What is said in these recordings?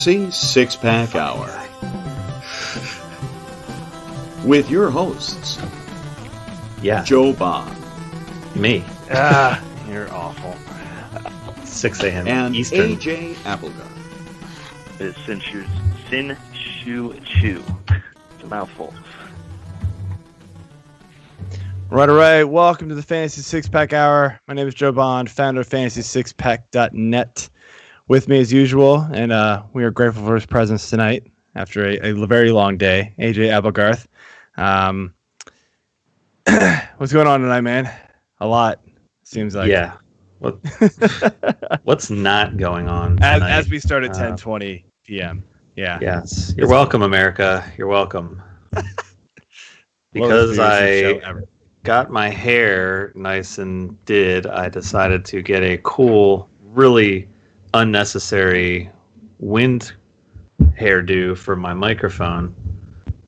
Six-Pack Hour with your hosts, JoeyBart, me, you're awful. 6 a.m. and Eastern. AJ Applegarth. It's Sin Shu Chu. It's a mouthful. Right. Welcome to the Fantasy Six-Pack Hour. My name is Joe Bond, founder of FantasySixPack.net. With me as usual, and we are grateful for his presence tonight after a very long day. AJ Applegarth. What's going on tonight, man? A lot, seems like. Yeah. What's not going on tonight? As we start at 10:20 p.m. Yeah. Yes. You're welcome, America. You're welcome. Because I got my hair nice and I decided to get a cool, really unnecessary wind hairdo for my microphone.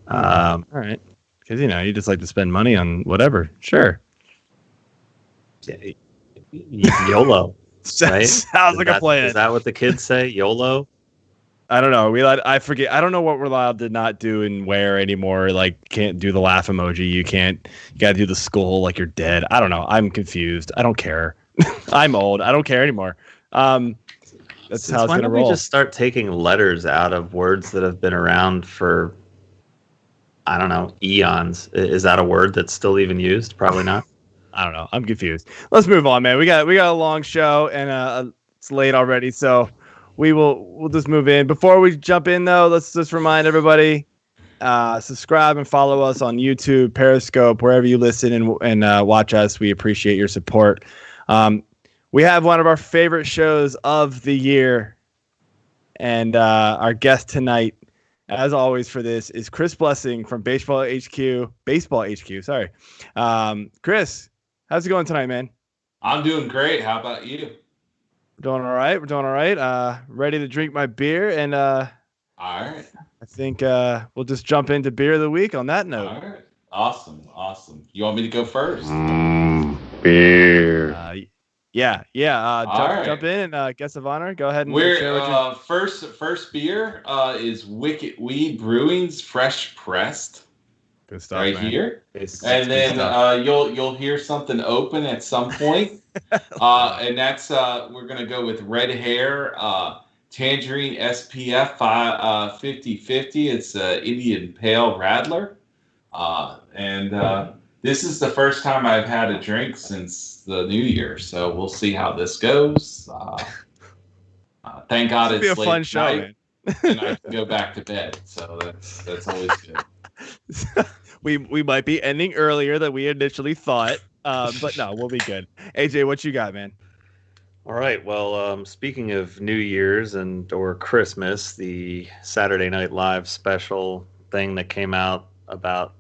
All right. Because, you just like to spend money on whatever. Sure. YOLO. Right? Sounds like a plan. Is that what the kids say? YOLO? I don't know. I forget. I don't know what we're allowed to not do and wear anymore. Like, can't do the laugh emoji. You got to do the skull like you're dead. I don't know. I'm confused. I don't care. I'm old. I don't care anymore. That's how it's going to roll. Why don't we just start taking letters out of words that have been around for, I don't know, eons? Is that a word that's still even used? Probably not. I don't know. I'm confused. Let's move on, man. We got a long show, and it's late already, so we'll just move in. Before we jump in, though, let's just remind everybody, subscribe and follow us on YouTube, Periscope, wherever you listen and watch us. We appreciate your support. We have one of our favorite shows of the year, and our guest tonight, as always for this, is Chris Blessing from Baseball HQ. Sorry. Chris, how's it going tonight, man? I'm doing great. How about you? We're doing all right. Ready to drink my beer, and all right. I think we'll just jump into beer of the week on that note. All right. Awesome. You want me to go first? Beer. Yeah. Right. Jump in and guest of honor. Go ahead and share what first beer is Wicked Weed Brewing's Fresh Pressed. Good stuff, right man. here. And then you'll hear something open at some point. And that's we're gonna go with Red Hair Tangerine SPF 50/50. It's Indian Pale Radler. This is the first time I've had a drink since the new year, so we'll see how this goes. Thank God it's late fun show, night, and I can go back to bed. So that's always good. we might be ending earlier than we initially thought, but no, we'll be good. AJ, what you got, man? All right. Well, speaking of New Year's or Christmas, the Saturday Night Live special thing that came out about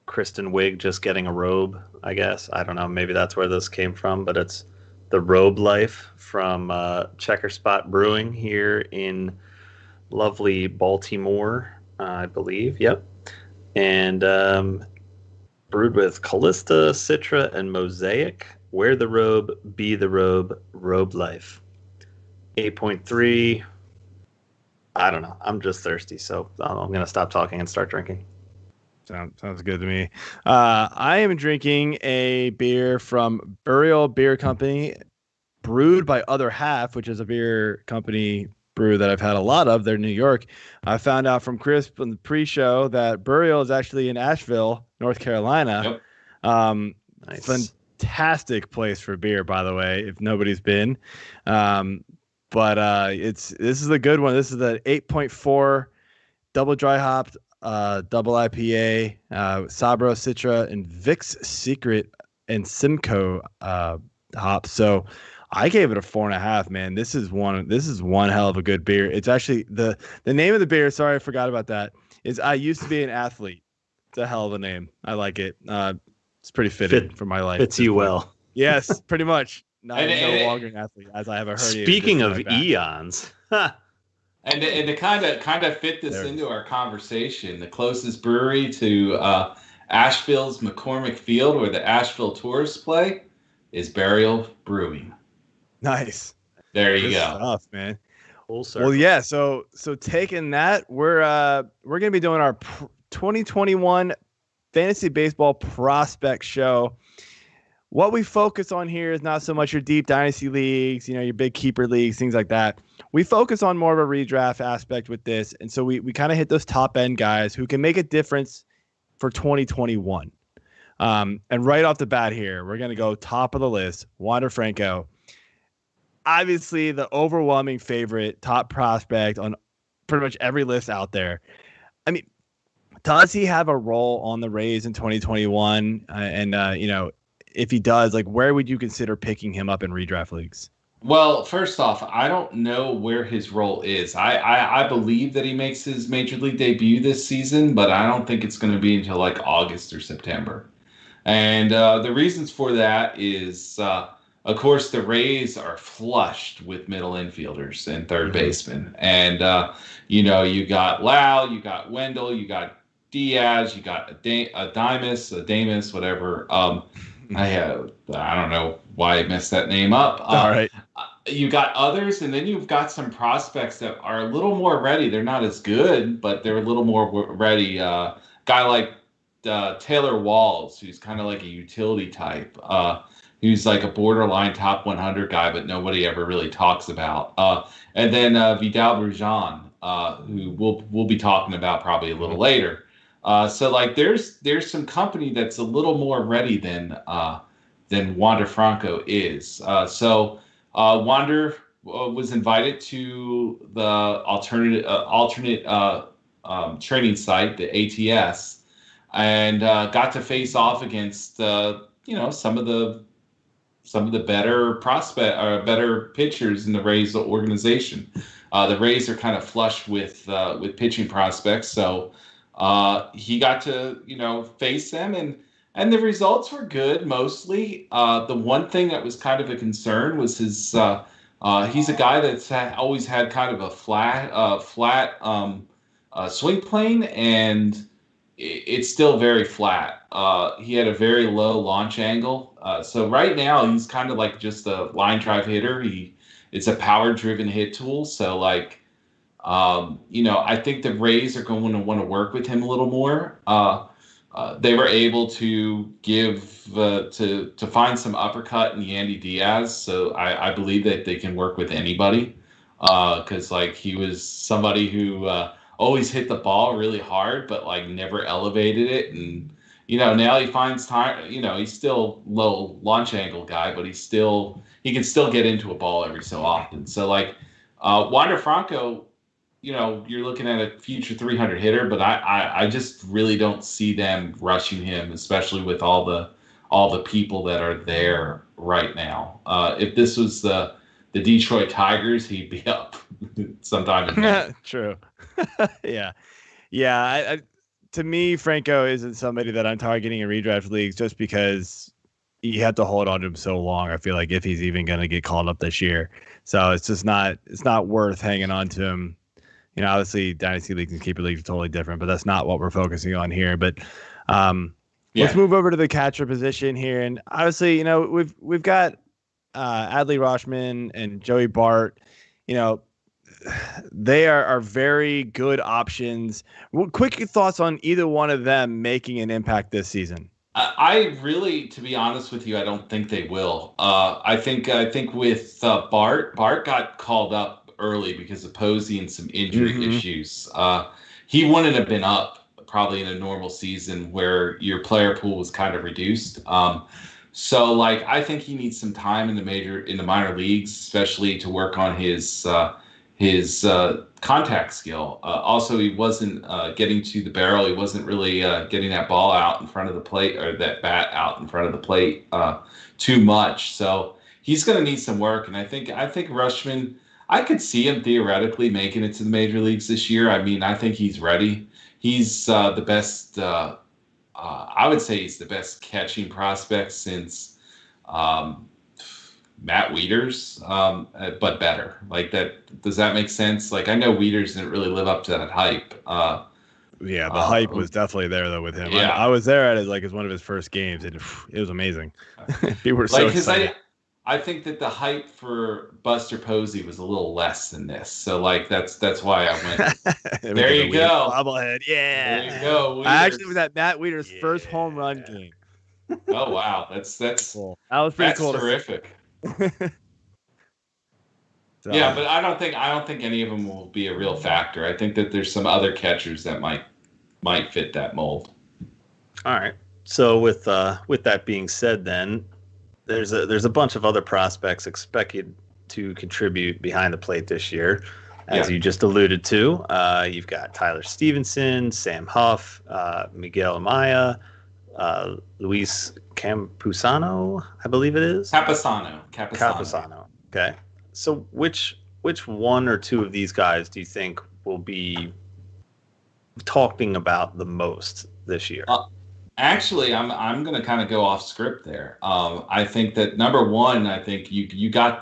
Kristen Wiig just getting a robe, I guess. I don't know. Maybe that's where this came from, but it's the Robe Life from Checker Spot Brewing here in lovely Baltimore, I believe. Yep. And brewed with Callista, Citra, and Mosaic. Wear the robe, be the robe, Robe Life. 8.3. I don't know. I'm just thirsty, so I'm going to stop talking and start drinking. Sounds good to me. I am drinking a beer from Burial Beer Company, brewed by Other Half, which is a beer company brew that I've had a lot of. They're in New York. I found out from Chris on the pre-show that Burial is actually in Asheville, North Carolina. Yep. Nice. Fantastic place for beer, by the way, if nobody's been. But this is a good one. This is the 8.4 double dry hopped. Double IPA, Sabro, Citra, and Vic's Secret and Simcoe hops. So I gave it a 4.5. Man, this is one hell of a good beer. It's actually the name of the beer. Sorry, I forgot about that. Is I used to be an athlete. It's a hell of a name. I like it. It's pretty fitting for my life. Fits you well. Yes, pretty much. No longer an athlete, as I have a herniated. Speaking of eons. And to kind of fit this into our conversation, the closest brewery to Asheville's McCormick Field, where the Asheville Tourists play, is Burial Brewing. Nice. There you Good go. stuff, man. Full circle. Well, yeah. So taking that, we're gonna be doing our 2021 fantasy baseball prospect show. What we focus on here is not so much your deep dynasty leagues, your big keeper leagues, things like that. We focus on more of a redraft aspect with this, and so we kind of hit those top end guys who can make a difference for 2021. And right off the bat here, we're gonna go top of the list, Wander Franco. Obviously, the overwhelming favorite, top prospect on pretty much every list out there. I mean, does he have a role on the Rays in 2021? If he does, like, where would you consider picking him up in redraft leagues? Well, first off, I don't know where his role is. I believe that he makes his major league debut this season, but I don't think it's going to be until like August or September. And the reasons for that is, of course, the Rays are flushed with middle infielders and third basemen. And, you got Lau, you got Wendell, you got Diaz, you got Damus, whatever. I don't know why I messed that name up. All right. You got others, and then you've got some prospects that are a little more ready. They're not as good, but they're a little more ready. Guy like Taylor Walls, who's kind of like a utility type, who's like a borderline top 100 guy, but nobody ever really talks about. And then Vidal Brujan, who we'll be talking about probably a little later. So like there's some company that's a little more ready than Wander Franco is. So Wander was invited to the alternate training site, the ATS, and got to face off against some of the better pitchers in the Rays organization. The Rays are kind of flush with pitching prospects, so he got to face them, and the results were good mostly. The one thing that was kind of a concern was his he's a guy that's always had kind of a flat swing plane, and it's still very flat. He had a very low launch angle, so right now he's kind of like just a line drive hitter. It's a power driven hit tool, so like. I think the Rays are going to want to work with him a little more. They were able to to find some uppercut in Yandy Diaz, so I believe that they can work with anybody. Because like he was somebody who always hit the ball really hard, but like never elevated it, and now he finds time. He's still low launch angle guy, but he can still get into a ball every so often. So like Wander Franco. You're looking at a future 300 hitter, but I just really don't see them rushing him, especially with all the people that are there right now. If this was the Detroit Tigers, he'd be up sometime in May. True. Yeah. To me, Franco isn't somebody that I'm targeting in redraft leagues just because you have to hold on to him so long. I feel like if he's even going to get called up this year, so it's not worth hanging on to him. Obviously dynasty leagues and keeper leagues are totally different, but that's not what we're focusing on here. But let's move over to the catcher position here. And obviously, we've got AdleyRashman and JoeyBart. They are very good options. Quick thoughts on either one of them making an impact this season. I really, to be honest with you, I don't think they will. I think with Bart got called up early because of Posey and some injury issues. He wouldn't have been up probably in a normal season where your player pool was kind of reduced. So like I think he needs some time in the minor leagues, especially to work on his contact skill. Also, he wasn't getting to the barrel. He wasn't really getting that ball out in front of the plate, or that bat out in front of the plate too much. So he's going to need some work. And I think Rashman, I could see him theoretically making it to the major leagues this year. I mean, I think he's ready. He's the best. I would say he's the best catching prospect since Matt Wieters, but better. Like that. Does that make sense? Like I know Wieters didn't really live up to that hype. Yeah, the hype was definitely there though with him. I was there at his one of his first games, and it was amazing. People were so excited. I think that the hype for Buster Posey was a little less than this. So like that's why I went. There you go. Bobblehead. Yeah. There you go. I actually was at Matt Wieters' first home run game. Oh wow, that's cool. That was pretty cool. Terrific. So, yeah, but I don't think any of them will be a real factor. I think that there's some other catchers that might fit that mold. All right. So with that being said, then there's a bunch of other prospects expected to contribute behind the plate this year, as you just alluded to. You've got Tyler Stevenson, Sam Huff, Miguel Amaya, Luis Campusano, I believe it is. Campusano. Okay. So which one or two of these guys do you think will be talking about the most this year? Actually, I'm going to kind of go off script there. I think that number one, I think you got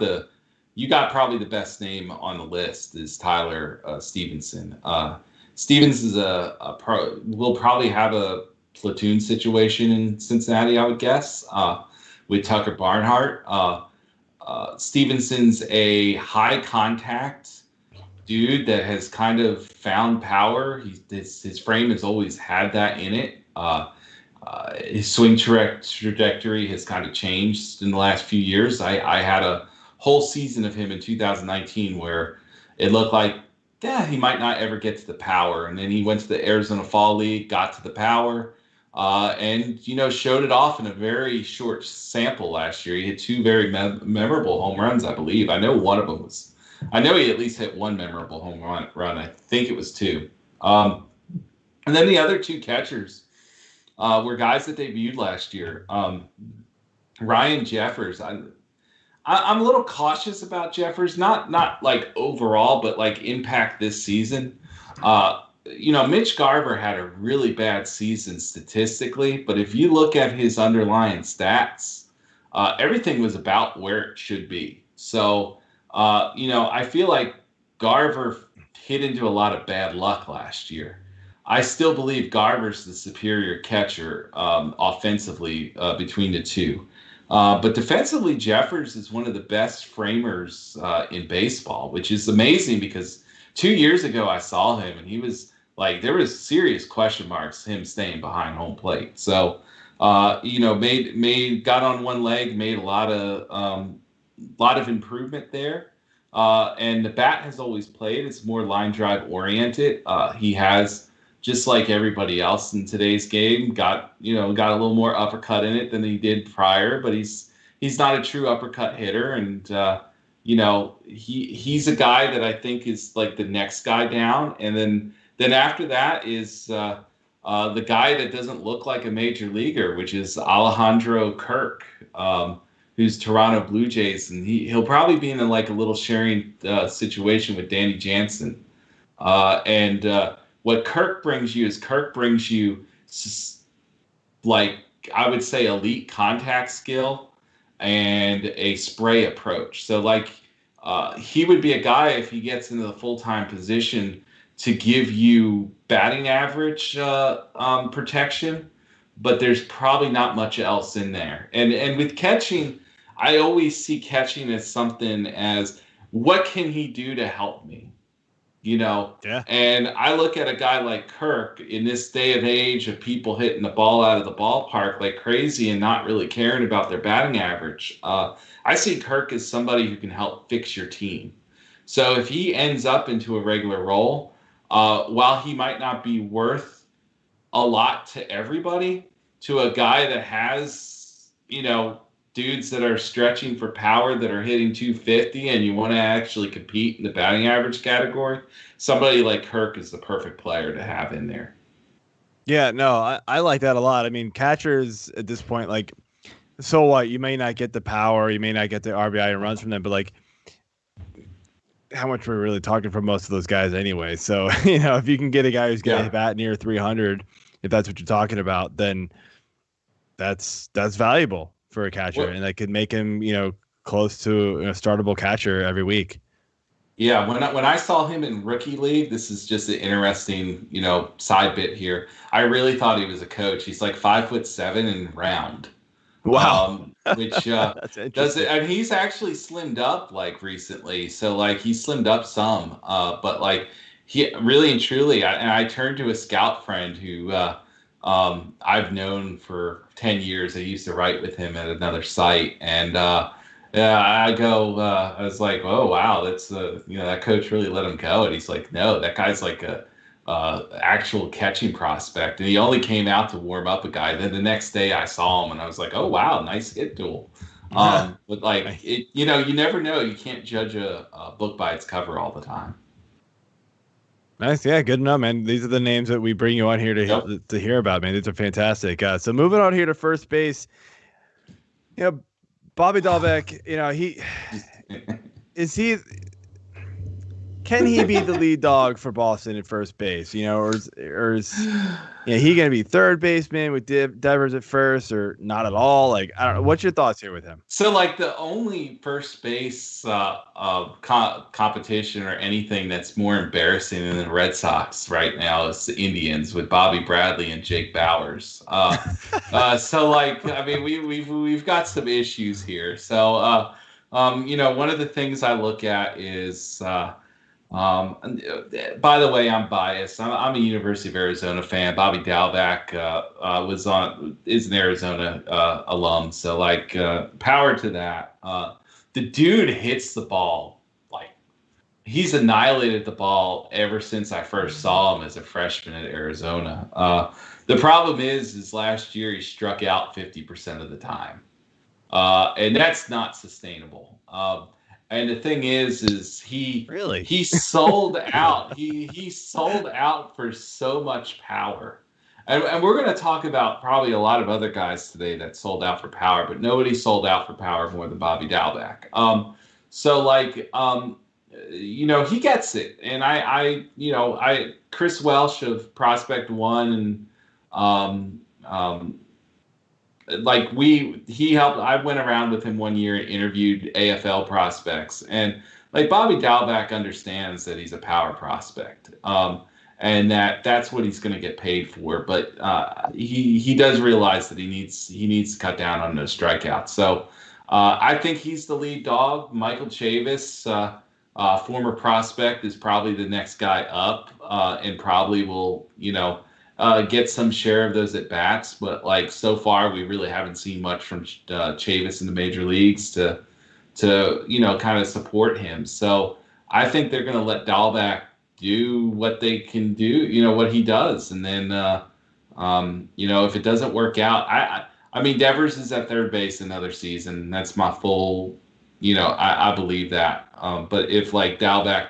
probably the best name on the list is Tyler Stevenson. Stevens is will probably have a platoon situation in Cincinnati, I would guess, with Tucker Barnhart. Stevenson's a high contact dude that has kind of found power. His frame has always had that in it. His swing trajectory has kind of changed in the last few years. I had a whole season of him in 2019 where it looked like, he might not ever get to the power. And then he went to the Arizona Fall League, got to the power, and, showed it off in a very short sample last year. He hit two very memorable home runs, I believe. I know one of them I know he at least hit one memorable home run. I think it was two. And then the other two catchers were guys that they viewed last year. Ryan Jeffers. I'm a little cautious about Jeffers, not like overall, but like impact this season. Mitch Garver had a really bad season statistically, but if you look at his underlying stats, everything was about where it should be. So, I feel like Garver hit into a lot of bad luck last year. I still believe Garver's the superior catcher offensively between the two. But defensively, Jeffers is one of the best framers in baseball, which is amazing because 2 years ago I saw him and he was like, there was serious question marks him staying behind home plate. So, got on one leg, made a lot of improvement there. And the bat has always played. It's more line drive oriented. He has, just like everybody else in today's game, got a little more uppercut in it than he did prior, but he's not a true uppercut hitter. And, he's a guy that I think is like the next guy down. And then after that is the guy that doesn't look like a major leaguer, which is Alejandro Kirk, who's Toronto Blue Jays. And he'll probably be in a little sharing situation with Danny Jansen. What Kirk brings you I would say elite contact skill and a spray approach. So he would be a guy if he gets into the full-time position to give you batting average protection, but there's probably not much else in there. And with catching, I always see catching as something as, what can he do to help me? Yeah. And I look at a guy like Kirk in this day of age of people hitting the ball out of the ballpark like crazy and not really caring about their batting average. I see Kirk as somebody who can help fix your team. So if he ends up into a regular role, while he might not be worth a lot to everybody, to a guy that has, dudes that are stretching for power that are hitting 250 and you want to actually compete in the batting average category, somebody like Kirk is the perfect player to have in there. Yeah, no, I like that a lot. I mean, catchers at this point, so what? You may not get the power, you may not get the RBI and runs from them, but how much we're really talking for most of those guys anyway. So, if you can get a guy who's going to bat near 300, if that's what you're talking about, then that's valuable for a catcher, and that could make him, close to a startable catcher every week. Yeah, when I saw him in rookie league, this is just an interesting, side bit here. I really thought he was a coach. He's 5'7" and round. Wow. which That's does interesting. it. And he's actually slimmed up like recently. So like he slimmed up some, but like he really and truly, I turned to a scout friend who I've known for 10 years. I used to write with him at another site. And yeah, I was like, oh, wow, that's that coach really let him go. And he's like, no, that guy's like a actual catching prospect. And he only came out to warm up a guy. Then the next day I saw him and I was like, oh, wow, nice hit tool. But like, you never know. You can't judge a book by its cover all the time. Nice, yeah, good enough, man. These are the names that we bring you on here to hear about, man. These are fantastic. So moving on here to first base, Bobby Dalbec. Can he be the lead dog for Boston at first base? Or is he going to be third baseman with Devers at first, or not at all? Like, I don't know. What's your thoughts here with him? So, like, the only first base competition or anything that's more embarrassing than the Red Sox right now is the Indians with Bobby Bradley and Jake Bauers. So, like, I mean, we've got some issues here. So, one of the things I look at is. By the way, I'm biased. I'm a University of Arizona fan. Bobby Dalbec is an Arizona alum, so like power to that. The dude hits the ball like he's annihilated the ball ever since I first saw him as a freshman at Arizona. The problem is last year he struck out 50% of the time, and that's not sustainable. And the thing is he sold out. He sold out for so much power. And we're going to talk about probably a lot of other guys today that sold out for power, but nobody sold out for power more than Bobby Dalbec. He gets it. And I Chris Welsh of Prospect One and he helped. I went around with him one year and interviewed AFL prospects, and like Bobby Dalbec understands that he's a power prospect, and that's what he's going to get paid for. But he does realize that he needs to cut down on those strikeouts. So I think he's the lead dog. Michael Chavis, former prospect, is probably the next guy up, and probably will get some share of those at bats, but like so far we really haven't seen much from Chavis in the major leagues to kind of support him. So I think they're going to let Dalbec do what they can do, what he does, and then if it doesn't work out, I mean Devers is at third base another season. That's my full, I believe that. But if like Dalbec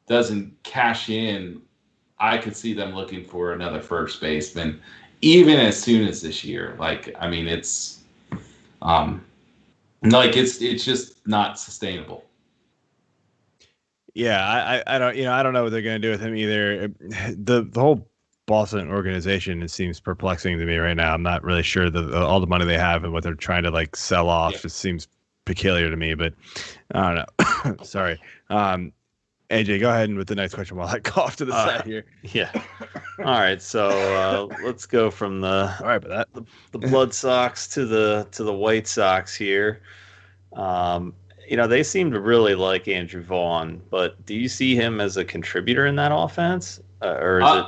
doesn't cash in, I could see them looking for another first baseman, even as soon as this year. Like, I mean, it's just not sustainable. Yeah, I don't know what they're going to do with him either. The whole Boston organization, it seems perplexing to me right now. I'm not really sure all the money they have and what they're trying to like sell off. It seems peculiar to me, but I don't know. Sorry. AJ, go ahead and with the next question while I cough to the side here. Yeah. All right. So let's go from the Blood Sox to the White Sox here. They seem to really like Andrew Vaughn, but do you see him as a contributor in that offense, or is it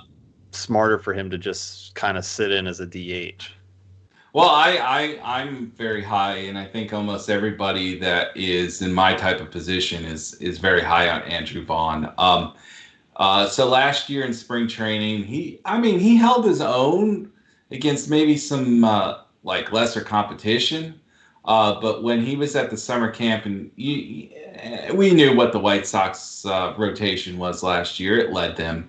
smarter for him to just kind of sit in as a DH? Well, I'm very high, and I think almost everybody that is in my type of position is very high on Andrew Vaughn. So last year in spring training, he held his own against maybe some lesser competition. But when he was at the summer camp, and we knew what the White Sox rotation was last year, it led them.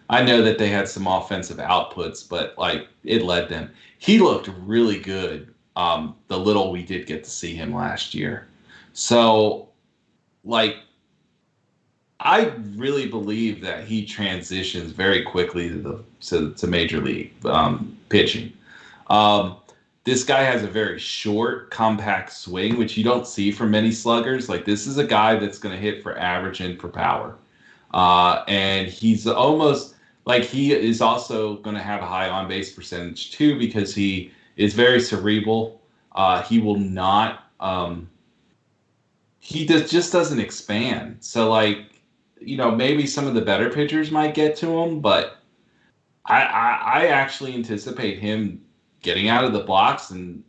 I know that they had some offensive outputs, but it led them. He looked really good. The little we did get to see him last year. So, I really believe that he transitions very quickly to major league pitching. This guy has a very short, compact swing, which you don't see from many sluggers. Like, this is a guy that's going to hit for average and for power. And he's almost he is also going to have a high on-base percentage too, because he is very cerebral. He will not. Just doesn't expand. So like, maybe some of the better pitchers might get to him, but I actually anticipate him getting out of the blocks and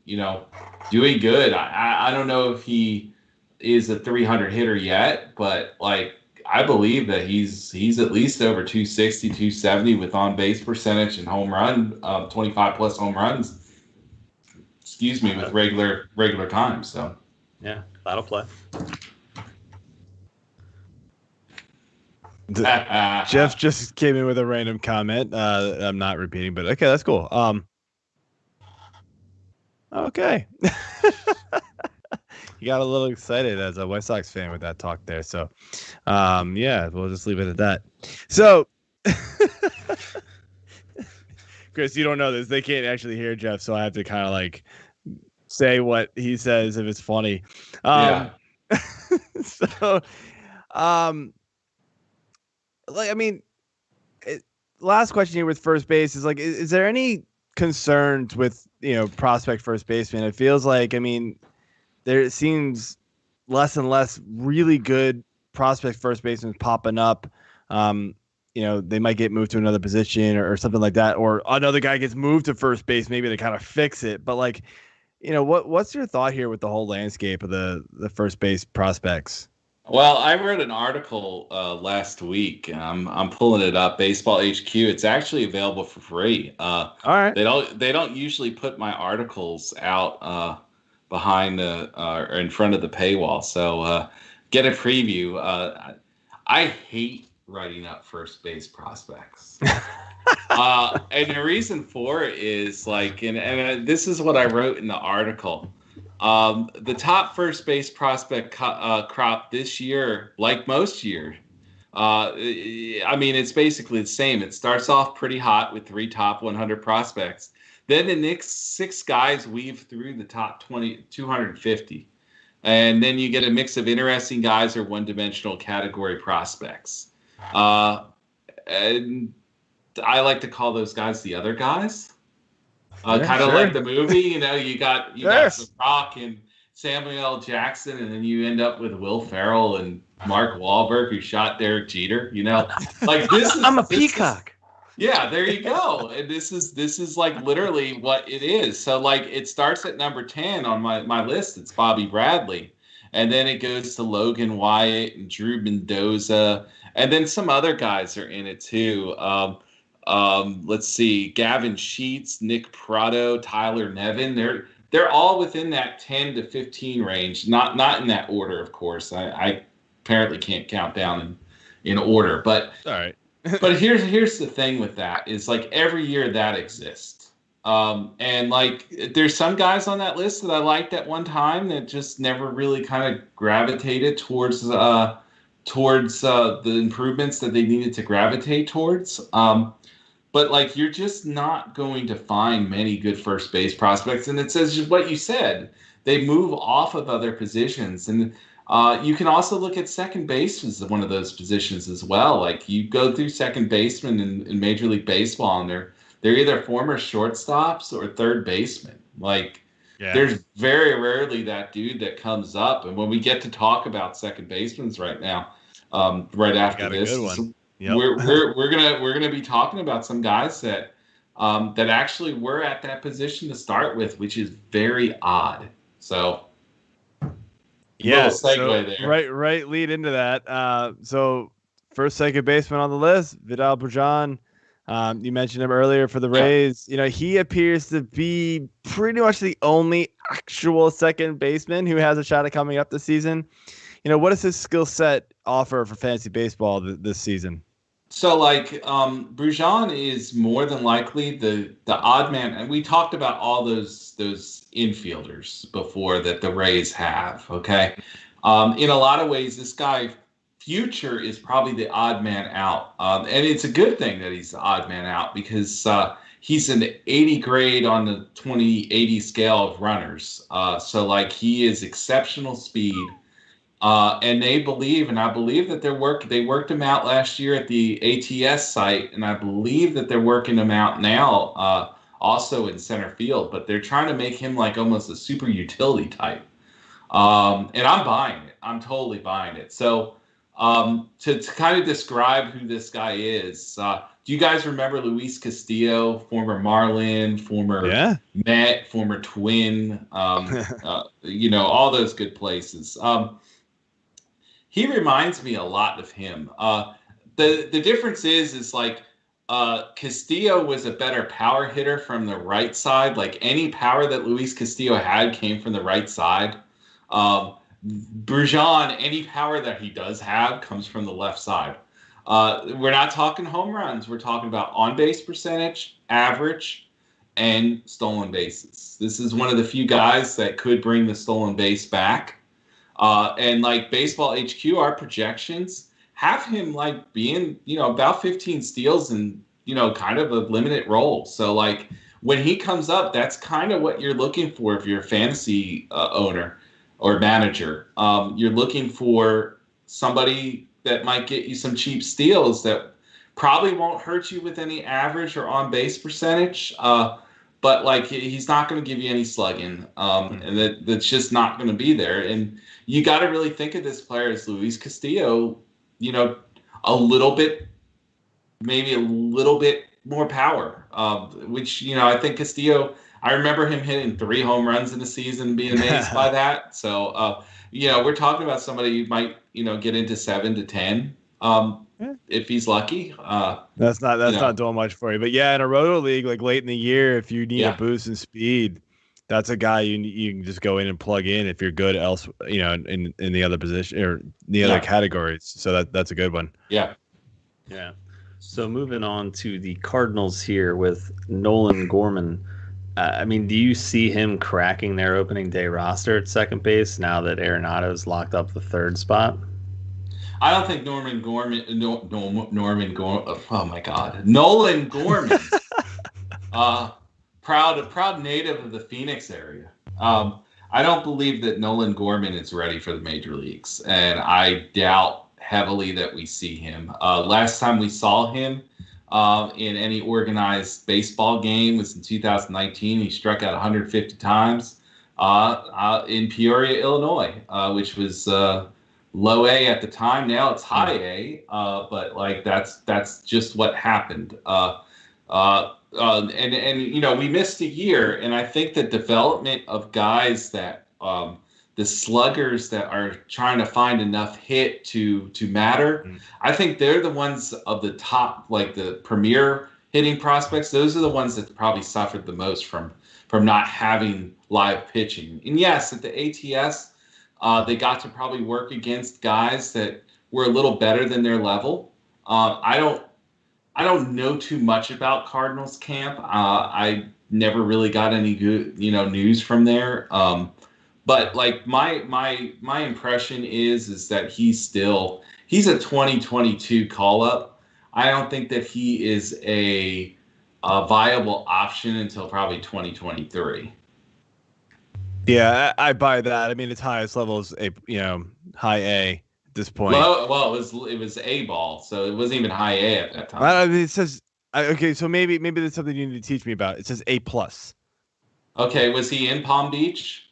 doing good. I don't know if he is a 300 hitter yet, but like I believe that he's at least over 260, 270 with on base percentage and home run, 25 plus home runs. Excuse me, with regular time. So yeah, that'll play. Jeff just came in with a random comment. I'm not repeating, but okay, that's cool. Okay. You got a little excited as a White Sox fan with that talk there. So, yeah, we'll just leave it at that. So, Chris, you don't know this. They can't actually hear Jeff, so I have to kind of like say what he says if it's funny. Yeah. So, like, I mean, last question here with first base is like, is there any concerns with, prospect first baseman? It feels like, I mean, there seems less and less really good prospect first basemen popping up. They might get moved to another position or something like that, or another guy gets moved to first base, maybe to kind of fix it. But like, what's your thought here with the whole landscape of the first base prospects? Well, I wrote an article last week. I'm pulling it up. Baseball HQ. It's actually available for free. All right. They don't usually put my articles out behind or in front of the paywall. So get a preview. I hate writing up first base prospects. And the reason for it is like, and this is what I wrote in the article. The top first base prospect crop this year, like most years, I mean, it's basically the same. It starts off pretty hot with 3 top 100 prospects. Then the next 6 guys weave through the top 250. And then you get a mix of interesting guys or one-dimensional category prospects. And I like to call those guys the other guys. Kind of like the movie, you got The Rock and Samuel L. Jackson, and then you end up with Will Ferrell and Mark Wahlberg, who shot Derek Jeter. Like this is. I'm a peacock. Yeah, there you go. And this is like literally what it is. So like it starts at number 10 on my list. It's Bobby Bradley, and then it goes to Logan Wyatt and Drew Mendoza, and then some other guys are in it too. Let's see, Gavin Sheets, Nick Prado, Tyler Nevin. They're all within that 10 to 15 range. Not in that order, of course. I apparently can't count down in order. But all right. But here's the thing with that is like every year that exists. And like there's some guys on that list that I liked at one time that just never really kind of gravitated towards the improvements that they needed to gravitate towards. But like you're just not going to find many good first base prospects, and it says just what you said. They move off of other positions, and you can also look at second base as one of those positions as well. Like you go through second basemen in Major League Baseball, and they're either former shortstops or third basemen. Like there's very rarely that dude that comes up. And when we get to talk about second basemen right now, right after this. Yep. We're gonna be talking about some guys that actually were at that position to start with, which is very odd. So yeah, segue there. Right. Lead into that. So first second baseman on the list, Vidal Brujan. You mentioned him earlier for the Rays. He appears to be pretty much the only actual second baseman who has a shot at coming up this season. What does his skill set offer for fantasy baseball this season? So, like, Brujan is more than likely the odd man, and we talked about all those infielders before that the Rays have. Okay, in a lot of ways, this guy future is probably the odd man out, and it's a good thing that he's the odd man out because he's an 80 grade on the 20-80 scale of runners. So, like, he is exceptional speed. And they believe, and I believe that they worked him out last year at the ATS site, and I believe that they're working him out now also in center field, but they're trying to make him like almost a super utility type. And I'm buying it. I'm totally buying it. So to kind of describe who this guy is, do you guys remember Luis Castillo, former Marlin, former Met, former Twin, all those good places? He reminds me a lot of him. The difference is like Castillo was a better power hitter from the right side. Like any power that Luis Castillo had came from the right side. Brujan, any power that he does have comes from the left side. We're not talking home runs. We're talking about on-base percentage, average, and stolen bases. This is one of the few guys that could bring the stolen base back. And like Baseball HQ, our projections have him like being, about 15 steals and, kind of a limited role. So like when he comes up, that's kind of what you're looking for if you're a fantasy owner or manager. You're looking for somebody that might get you some cheap steals that probably won't hurt you with any average or on base percentage. But like he's not going to give you any slugging, and that's just not going to be there. And you got to really think of this player as Luis Castillo, maybe a little bit more power, which I think Castillo. I remember him hitting 3 home runs in the season, being amazed by that. So, we're talking about somebody who might, get into 7 to 10 if he's lucky. That's not doing much for you. But yeah, in a roto league, like late in the year, if you need a boost in speed, that's a guy you can just go in and plug in if you're good else, in the other position or the other categories. So that's a good one. Yeah. Yeah. So moving on to the Cardinals here with Nolan Gorman. Do you see him cracking their opening day roster at second base now that Arenado's locked up the 3rd spot? I don't think Nolan Gorman. Oh my God, Nolan Gorman, proud native of the Phoenix area. I don't believe that Nolan Gorman is ready for the major leagues, and I doubt heavily that we see him. Last time we saw him in any organized baseball game was in 2019. He struck out 150 times in Peoria, Illinois, which was low A at the time. Now it's high A, but like that's just what happened. And we missed a year, and I think the development of guys that the sluggers that are trying to find enough hit to matter. I think they're the ones of the top, like the premier hitting prospects. Those are the ones that probably suffered the most from not having live pitching. And yes, at the ATS, they got to probably work against guys that were a little better than their level. I don't know too much about Cardinals camp. I never really got any good, news from there. But like my impression is that he's a 2022 call up. I don't think that he is a viable option until probably 2023. Yeah, I buy that. Its highest level is high A at this point. Well, it was A ball, so it wasn't even high A at that time. It says okay, so maybe there's something you need to teach me about. It says A+. Okay, was he in Palm Beach?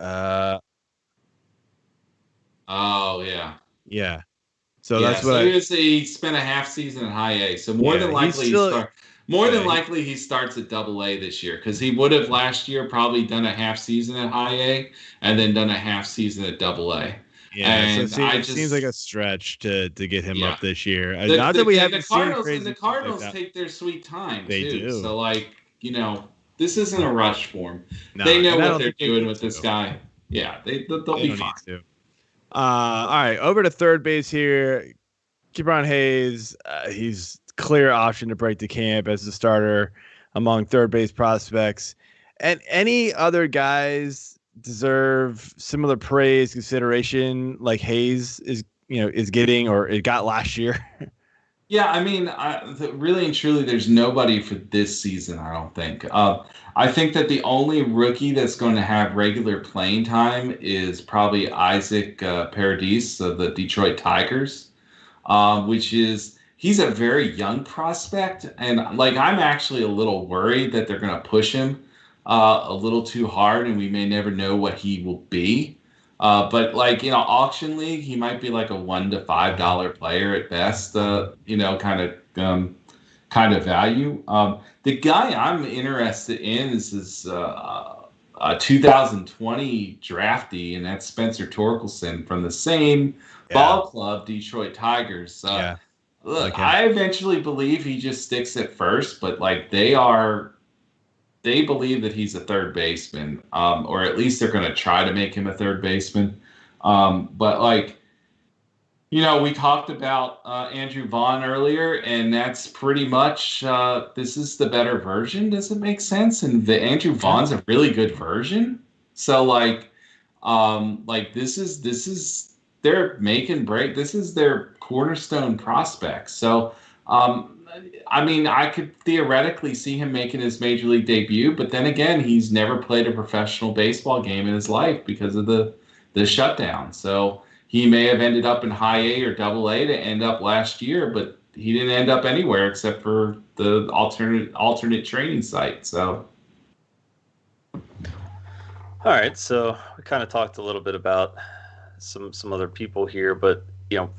Oh yeah. Yeah. So that's what he spent a half season at high A. So more than likely likely he starts at double A this year, because he would have last year probably done a half season at high A and then done a half season at double A. Yeah, and so it seems like a stretch to get him up this year. Not that we haven't seen crazy. The Cardinals take their sweet time. They do. So this isn't a rush for them. No, they know what they're doing with this guy. Yeah, they'll be fine. All right, over to third base here. Ke'Bryan Hayes, he's clear option to break the camp as a starter among third base prospects. And any other guys deserve similar praise, consideration like Hayes is getting, or it got last year? Yeah, really and truly, there's nobody for this season, I don't think. I think that the only rookie that's going to have regular playing time is probably Isaac Paradis of the Detroit Tigers, which is he's a very young prospect, and like I'm actually a little worried that they're going to push him a little too hard, and we may never know what he will be. But like auction league, he might be like a $1 to $5 player at best. Kind of value. The guy I'm interested in is a 2020 draftee, and that's Spencer Torkelson from the same ball club, Detroit Tigers. Look, I eventually believe he just sticks at first, but like they believe that he's a third baseman, or at least they're going to try to make him a third baseman. But like, we talked about Andrew Vaughn earlier, and that's pretty much this is the better version. Does it make sense? And the Andrew Vaughn's a really good version. So like this is their make and break. This is their cornerstone prospect. So I mean, I could theoretically see him making his major league debut, but then again, he's never played a professional baseball game in his life because of the shutdown. So he may have ended up in high A or double A to end up last year, but he didn't end up anywhere except for the alternate training site. So, all right. So we kind of talked a little bit about some other people here, but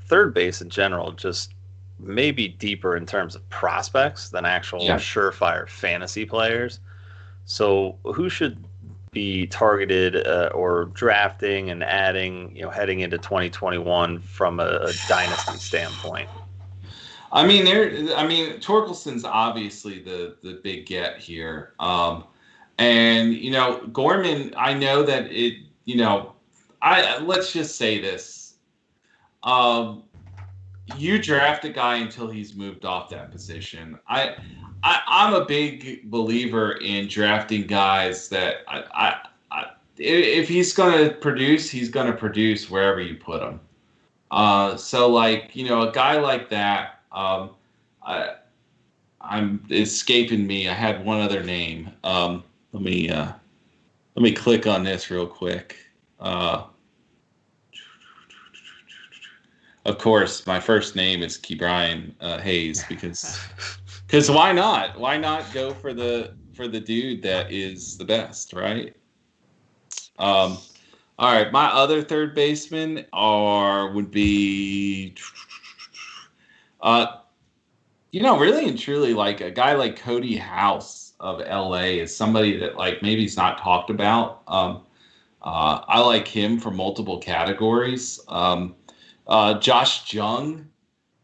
third base in general, just maybe deeper in terms of prospects than actual surefire fantasy players. So who should be targeted or drafting and adding, heading into 2021 from a dynasty standpoint? I mean, Torkelson's obviously the big get here. And Gorman, I know that let's just say this. You draft a guy until he's moved off that position. I'm a big believer in drafting guys that if he's going to produce, he's going to produce wherever you put him. So like, a guy like that, I'm escaping me. I had one other name. Let me click on this real quick. Of course, my first name is Ke'Bryan Hayes because why not? Why not go for the dude that is the best, right? All right, my other third baseman would be really and truly like a guy like Cody House of LA is somebody that like maybe he's not talked about. I like him for multiple categories. Josh Jung,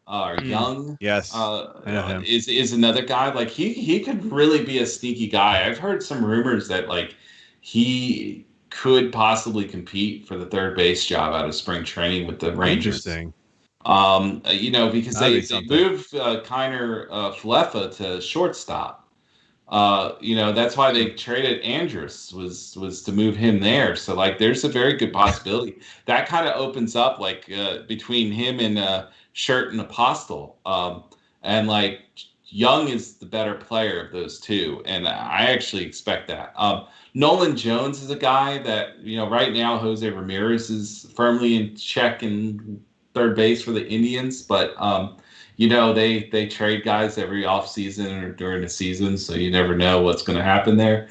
Jung, yes, I know him. is another guy. Like he could really be a sneaky guy. I've heard some rumors that like he could possibly compete for the third base job out of spring training with the Rangers. Interesting. Because they moved Kiner Falefa to shortstop. That's why they traded Andrus was to move him there. So like, there's a very good possibility that kind of opens up like between him and Shirt and Apostle. And like Jung is the better player of those two, and I actually expect that. Nolan Jones is a guy that right now Jose Ramirez is firmly in check in third base for the Indians, but they trade guys every offseason or during the season, so you never know what's going to happen there.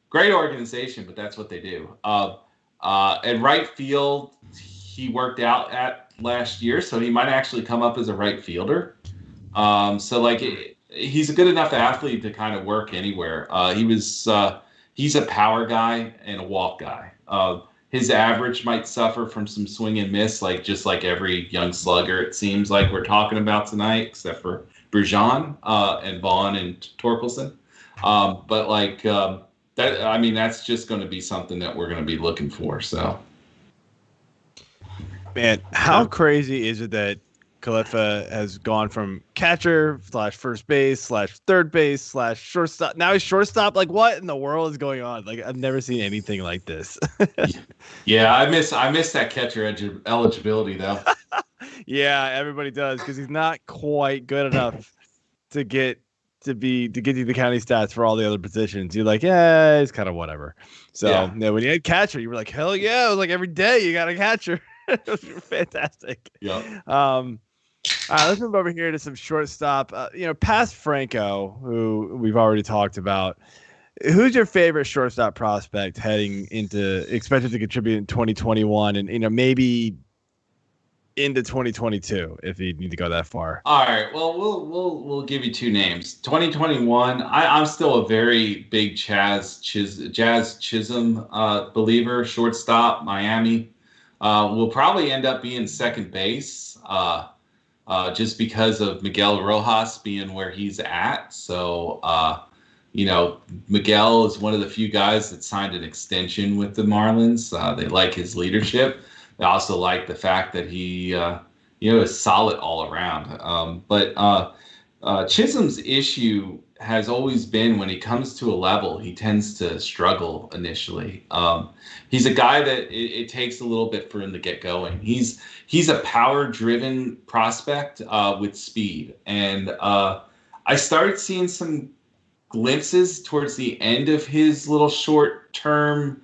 Great organization, but that's what they do. At right field, he worked out at last year, so he might actually come up as a right fielder. He's a good enough athlete to kind of work anywhere. He's a power guy and a walk guy. His average might suffer from some swing and miss, just like every young slugger, it seems like we're talking about tonight, except for Brujan and Vaughn and Torkelson. That's just going to be something that we're going to be looking for. So, man, how crazy is it that Kalefa has gone from catcher / first base / third base / shortstop. Now he's shortstop. Like, what in the world is going on? Like, I've never seen anything like this. Yeah, I miss that catcher eligibility though. Yeah, everybody does, because he's not quite good enough to get you the county stats for all the other positions. You're like, yeah, it's kind of whatever. So when you had catcher, you were like, hell yeah, it was like every day you got a catcher. It was fantastic. Yeah. All right, let's move over here to some shortstop. Past Franco, who we've already talked about. Who's your favorite shortstop prospect heading into expected to contribute in 2021 and maybe into 2022 if you need to go that far? All right. Well, we'll give you two names. 2021. I'm still a very big Jazz Chisholm believer. Shortstop, Miami. Will probably end up being second base. Just because of Miguel Rojas being where he's at. So, Miguel is one of the few guys that signed an extension with the Marlins. They like his leadership. They also like the fact that he, is solid all around. But Chisholm's issue has always been when he comes to a level, he tends to struggle initially. He's a guy that it takes a little bit for him to get going. He's a power-driven prospect with speed. And I started seeing some glimpses towards the end of his little short-term,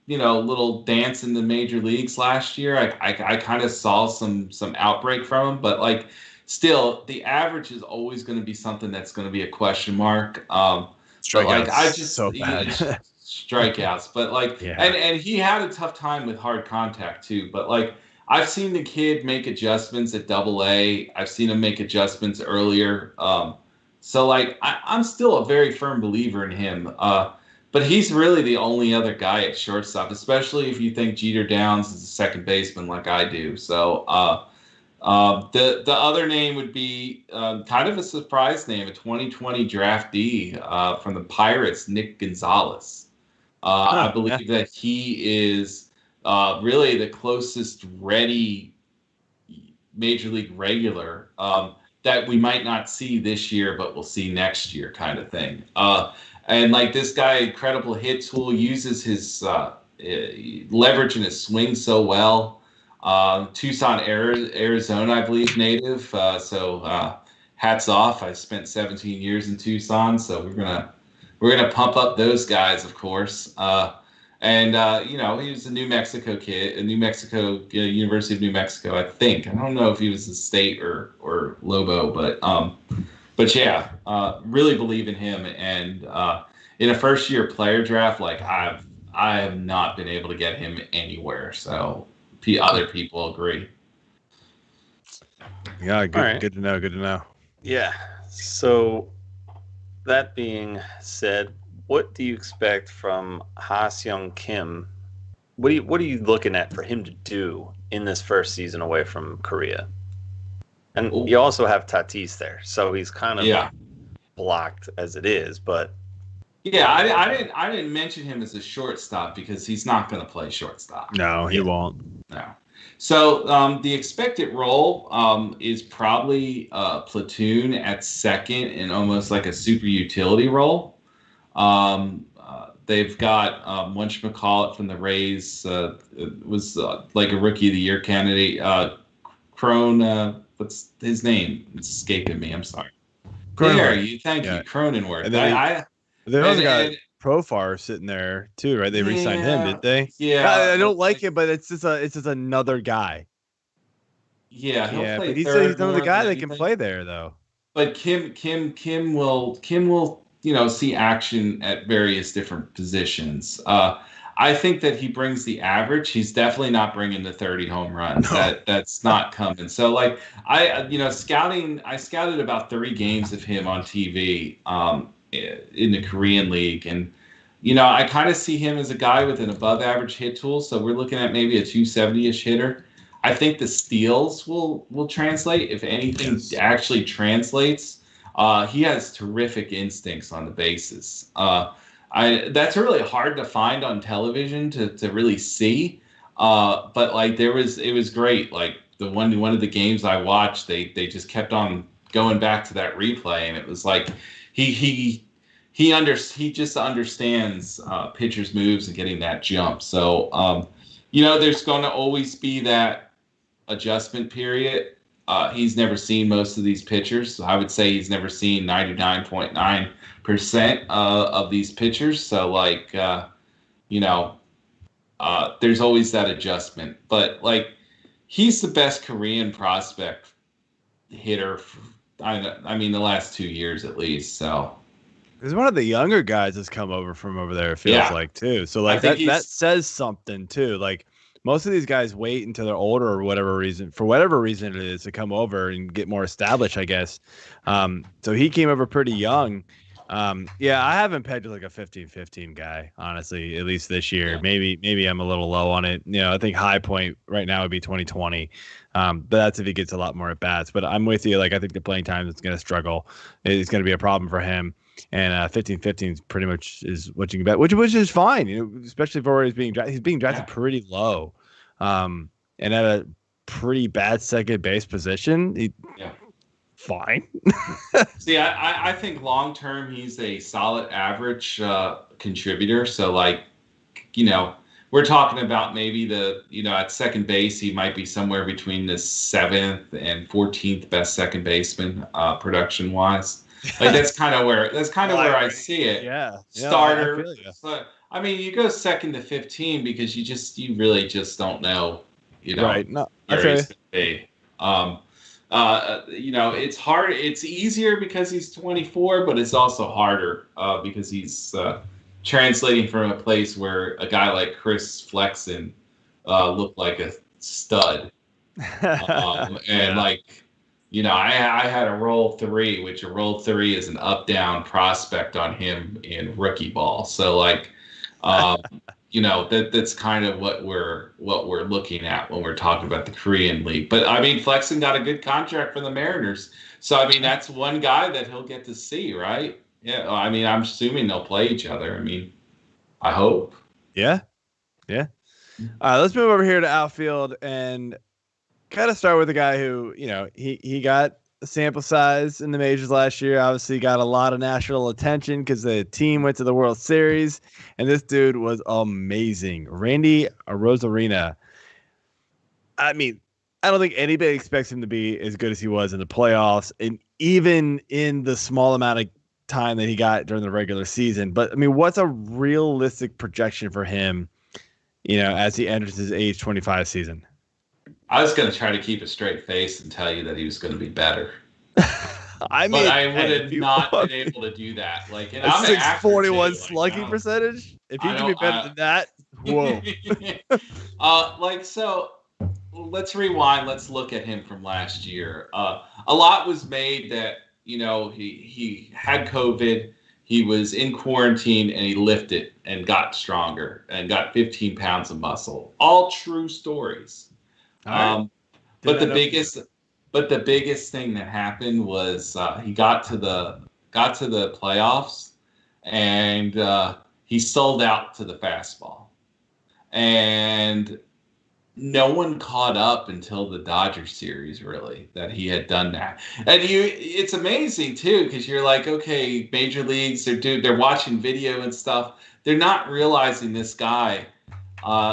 little dance in the major leagues last year. I kind of saw some outbreak from him, but still, the average is always going to be something that's going to be a question mark. Strikeouts, so bad. Strikeouts, but and he had a tough time with hard contact too. But I've seen the kid make adjustments at AA. I've seen him make adjustments earlier. I'm still a very firm believer in him. But he's really the only other guy at shortstop, especially if you think Jeter Downs is a second baseman like I do. So the other name would be kind of a surprise name, a 2020 draftee from the Pirates, Nick Gonzalez. I believe that he is really the closest ready major league regular that we might not see this year, but we'll see next year kind of thing. And this guy, incredible hit tool, uses his leverage in his swing so well. Tucson, Arizona, I believe, native. So hats off. I spent 17 years in Tucson, so we're gonna pump up those guys, of course. He was a New Mexico kid, University of New Mexico, I think. I don't know if he was a State or Lobo, but yeah, really believe in him. And in a first-year player draft, I have not been able to get him anywhere. So other people agree. Yeah, good to know. Good to know. Yeah. So that being said, what do you expect from Ha-Seong Kim? What are you looking at for him to do in this first season away from Korea? And you also have Tatis there, so he's kind of blocked as it is. But yeah, I didn't mention him as a shortstop because he's not going to play shortstop. No, he won't. No. So the expected role is probably platoon at second and almost like a super utility role. They've got whatchamacallit from the Rays. Was like a Rookie of the Year candidate. Crone, what's his name? It's escaping me. I'm sorry. Thank you, Cronenworth. And then they also got Profar sitting there too, right? They re-signed him, didn't they? Yeah. I don't like it, but it's just another guy. Yeah, but he's another guy that can play there though. But Kim will see action at various different positions. I think that he brings the average. He's definitely not bringing the 30 home runs. No. That's not coming. So I scouted about 30 games of him on TV in the Korean League, and I kind of see him as a guy with an above average hit tool. So we're looking at maybe a 270-ish hitter. I think the steals will translate, if anything actually translates. He has terrific instincts on the bases. That's really hard to find on television to really see. But it was great. One of the games I watched, they just kept on going back to that replay, and it was like he just understands pitchers' moves and getting that jump. So there's going to always be that adjustment period. He's never seen most of these pitchers. So I would say he's never seen 99.9% of these pitchers. So there's always that adjustment. But he's the best Korean prospect hitter. I mean, the last 2 years at least. So he's one of the younger guys that's come over from over there. It feels like too. So like that says something too. Like most of these guys wait until they're older or whatever reason, for whatever reason it is, to come over and get more established, I guess. So he came over pretty young. Yeah, I haven't pegged like a 15-15 guy, honestly, at least this year. Yeah. Maybe I'm a little low on it. You know, I think high point right now would be 2020. But that's if he gets a lot more at bats. But I'm with you. Like, I think the playing time is going to struggle. It's going to be a problem for him. And 15-15 is pretty much is what you can bet, which is fine, you know, especially for where he's being drafted. He's being drafted pretty low, and at a pretty bad second base position. Fine. See, I think long term he's a solid average contributor. So, like, you know, we're talking about maybe at second base he might be somewhere between the 7th and 14th best second baseman production wise. Like that's kind of where I see it. Yeah. Starter. I mean, you go 2nd to 15 because you really just don't know. You know, right? No, where he's gonna be. You know, it's hard. It's easier because he's 24, but it's also harder because he's translating from a place where a guy like Chris Flexen looked like a stud, and like. You know, I had a roll 3, which a roll 3 is an up-down prospect on him in rookie ball. So, like, you know, that's kind of what we're looking at when we're talking about the Korean League. But I mean, Flexen got a good contract for the Mariners, so I mean, that's one guy that he'll get to see, right? Yeah, I mean, I'm assuming they'll play each other. I mean, I hope. Yeah. All right, let's move over here to outfield and. Kind of start with a guy who, you know, he got a sample size in the majors last year. Obviously got a lot of national attention because the team went to the World Series, and this dude was amazing. Randy Arozarena. I mean, I don't think anybody expects him to be as good as he was in the playoffs, and even in the small amount of time that he got during the regular season. But I mean, what's a realistic projection for him, you know, as he enters his age 25 season? I was going to try to keep a straight face and tell you that he was going to be better. I mean, but I would have not been able to do that. Like, and I'm 641 slugging percentage. If he can be better than that, whoa. Like, so let's rewind. Let's look at him from last year. A lot was made that, you know, he had COVID. He was in quarantine and he lifted and got stronger and got 15 pounds of muscle. All true stories. But the biggest thing that happened was he got to the playoffs and he sold out to the fastball, and no one caught up until the Dodgers series, really, that he had done that. And it's amazing too, because you're like, okay, major leagues, they're watching video and stuff. They're not realizing this guy.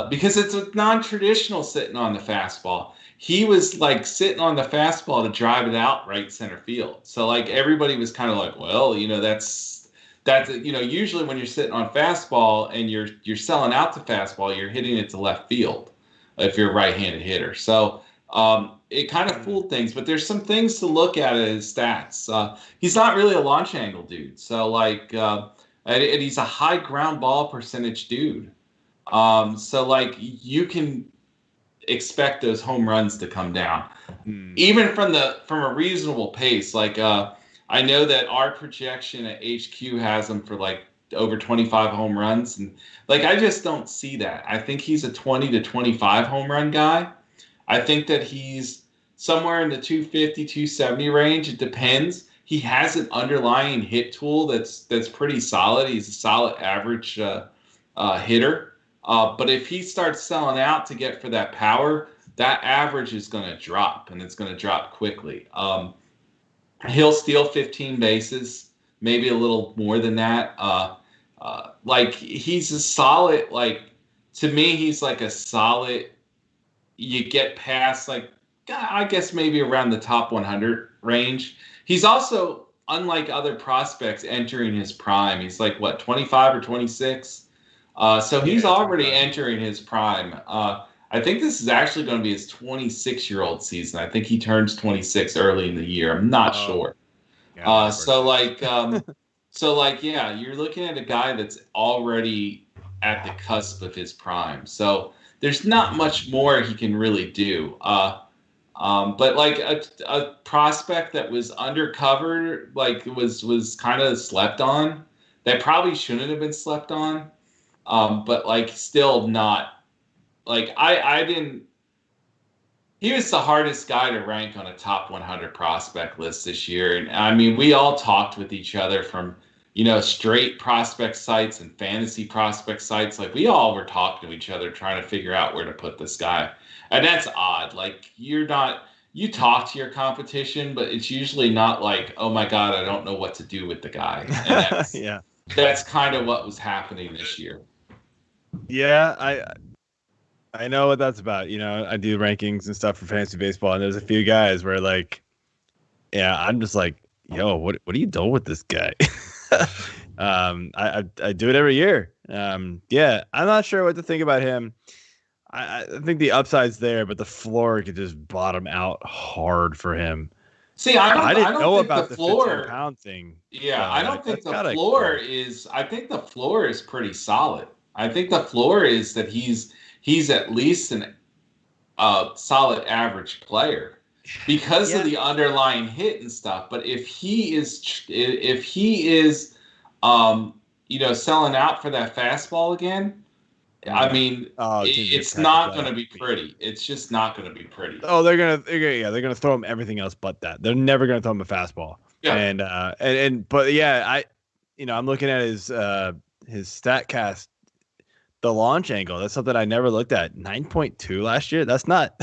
Because it's a non-traditional sitting on the fastball. He was like sitting on the fastball to drive it out right center field. So like everybody was kind of like, well, you know, that's you know, usually when you're sitting on fastball and you're selling out the fastball, you're hitting it to left field if you're a right-handed hitter. So it kind of fooled things, but there's some things to look at his stats. He's not really a launch angle dude. So like, and he's a high ground ball percentage dude. So like you can expect those home runs to come down, even from a reasonable pace. Like I know that our projection at HQ has him for like over 25 home runs, and like I just don't see that. I think he's a 20 to 25 home run guy. I think that he's somewhere in the 250, 270 range. It depends. He has an underlying hit tool that's pretty solid. He's a solid average hitter. But if he starts selling out to get for that power, that average is going to drop, and it's going to drop quickly. He'll steal 15 bases, maybe a little more than that. Like he's a solid, like to me, he's like a solid. You get past like I guess maybe around the top 100 range. He's also, unlike other prospects, entering his prime. He's like what, 25 or 26. So he's already entering his prime. I think this is actually going to be his 26-year-old season. I think he turns 26 early in the year. I'm not sure. Yeah, Yeah, you're looking at a guy that's already at the cusp of his prime. So there's not much more he can really do. But like a prospect that was undercovered, like was kind of slept on, that probably shouldn't have been slept on. But like still not like I didn't. He was the hardest guy to rank on a top 100 prospect list this year. And I mean, we all talked with each other from, straight prospect sites and fantasy prospect sites. Like we all were talking to each other, trying to figure out where to put this guy. And that's odd. Like you talk to your competition, but it's usually not like, oh my God, I don't know what to do with the guy. And that's kind of what was happening this year. Yeah, I know what that's about. I do rankings and stuff for fantasy baseball, and there's a few guys where I'm just like, yo, what are you doing with this guy? I do it every year. I'm not sure what to think about him. I think the upside's there, but the floor could just bottom out hard for him. See, I didn't know think about the the floor 15-pound thing. Yeah, I don't think the floor is. I think the floor is pretty solid. I think the floor is that he's at least an solid average player because of the underlying hit and stuff. But if he is selling out for that fastball again, I mean, it's not going to be pretty. It's just not going to be pretty. Oh, they're gonna throw him everything else but that. They're never gonna throw him a fastball. Yeah. I'm looking at his StatCast. The launch angle, that's something I never looked at. 9.2 last year. That's not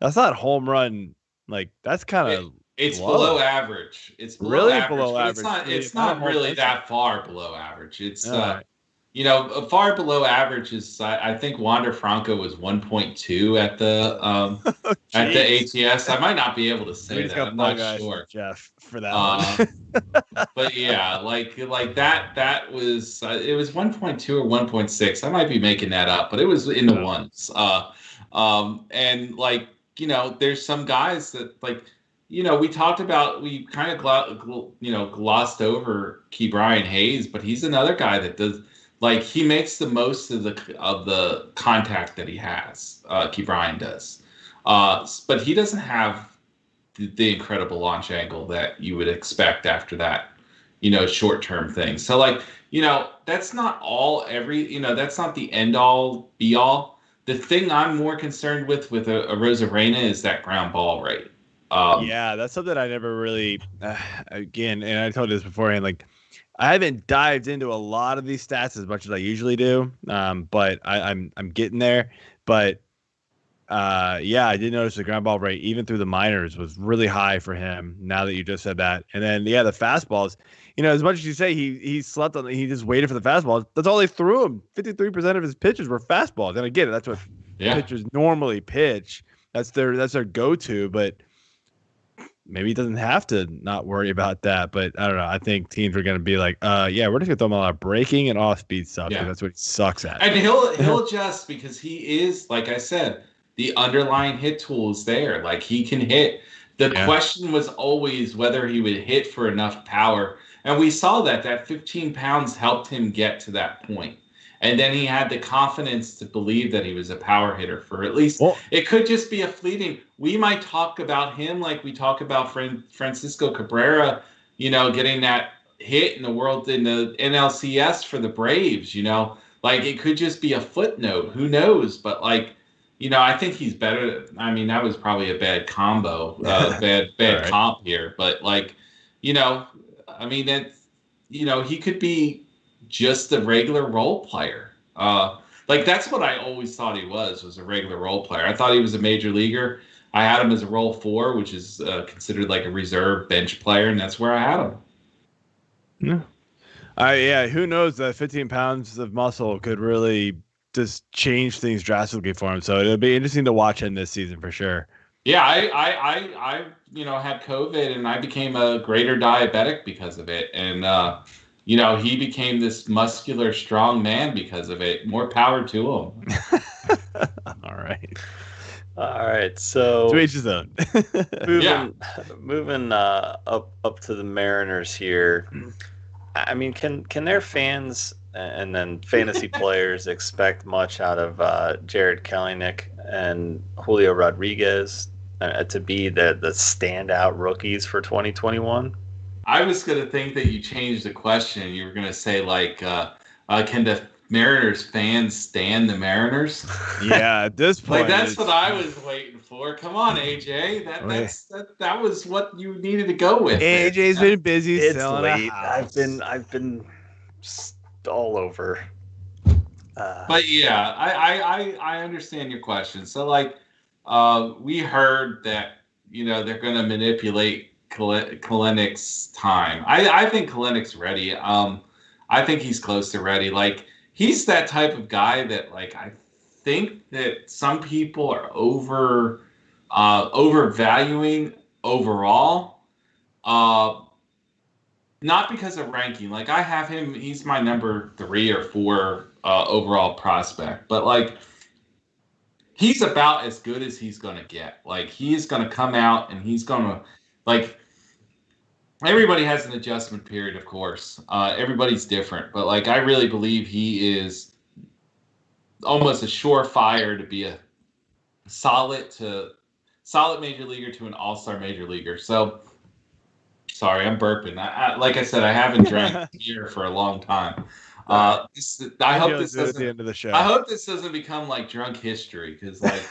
home run. Like that's kind of it's below average. It's below average, below average. It's not really that far below average. It's far below average is I think Wander Franco was 1.2 at the at the ATS. I might not be able to say that. I'm not sure, Jeff, for that one. But yeah, like that was it was 1.2 or 1.6. I might be making that up, but it was in the ones. And there's some guys that we talked about. We kind of glossed over Ke'Bryan Hayes, but he's another guy that does. Like he makes the most of the contact that he has. Ke'Bryan does, but he doesn't have the incredible launch angle that you would expect after that, short-term thing. So that's not all. That's not the end-all, be-all. The thing I'm more concerned with Arozarena is that ground ball rate. That's something I never really. Again, and I told you this beforehand. I haven't dived into a lot of these stats as much as I usually do, but I'm getting there. But I did notice the ground ball rate, even through the minors, was really high for him. Now that you just said that, and then the fastballs. As much as you say he slept on, he just waited for the fastballs. That's all they threw him. 53% of his pitches were fastballs, and I get it. That's what pitchers normally pitch. That's their go-to, but. Maybe he doesn't have to not worry about that, but I don't know. I think teams are going to be like, we're just going to throw him a lot of breaking and off-speed stuff. Yeah. That's what he sucks at. And he'll adjust because he is, like I said, the underlying hit tool is there. Like he can hit. The question was always whether he would hit for enough power. And we saw that 15 pounds helped him get to that point. And then he had the confidence to believe that he was a power hitter for at least. It could just be a fleeting. We might talk about him like we talk about Francisco Cabrera, getting that hit in the NLCS for the Braves. It could just be a footnote. Who knows? But I think he's better. I mean, that was probably a bad combo, bad comp here. But he could be just a regular role player. That's what I always thought he was a regular role player. I thought he was a major leaguer. I had him as a role 4, which is considered like a reserve bench player, and that's where I had him. Yeah. Who knows? That 15 pounds of muscle could really just change things drastically for him. So it'll be interesting to watch him this season for sure. Yeah, I had COVID and I became a greater diabetic because of it, and he became this muscular, strong man because of it. More power to him. All right. right. All right. So To each his own. moving up to the Mariners here. I mean, can their fans and then fantasy players expect much out of Jared Kelenic and Julio Rodriguez to be the standout rookies for 2021? I was going to think that you changed the question. You were going to say, like, can the Mariners fans stand the Mariners? Yeah, at this point. Like, that's what I was waiting for. Come on, AJ. That was what you needed to go with. AJ's been busy It's selling late. a house. I've been just all over. But yeah, I understand your question. So, like, we heard that, they're going to manipulate Kelenic's time. I think Kelenic's ready. I think he's close to ready. Like, he's that type of guy that, like, I think that some people are overvaluing overall. Not because of ranking. Like, I have him, he's my number 3 or 4 overall prospect. But, like, he's about as good as he's going to get. Like, he's going to come out and he's going to, like, everybody has an adjustment period, of course. Everybody's different. But, like, I really believe he is almost a surefire to be a solid major leaguer to an all-star major leaguer. So, sorry, I'm burping. Like I said, I haven't drank beer for a long time. I hope this doesn't. At the end of the show. I hope this doesn't become like drunk history, because, like,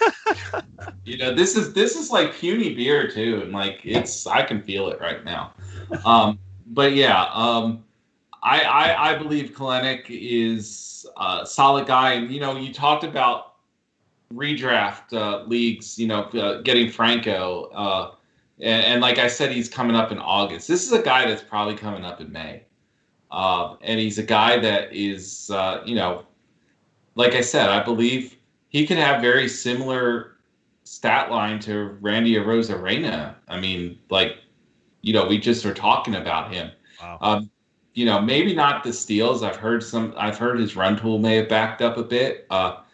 this is like puny beer too, and like I can feel it right now. But yeah, I believe Kelenic is a solid guy, and you talked about redraft leagues, getting Franco, and like I said, he's coming up in August. This is a guy that's probably coming up in May. And he's a guy that is, like I said, I believe he could have very similar stat line to Randy Arozarena. I mean, like, we just were talking about him. Wow. Maybe not the steals. I've heard his run tool may have backed up a bit. But,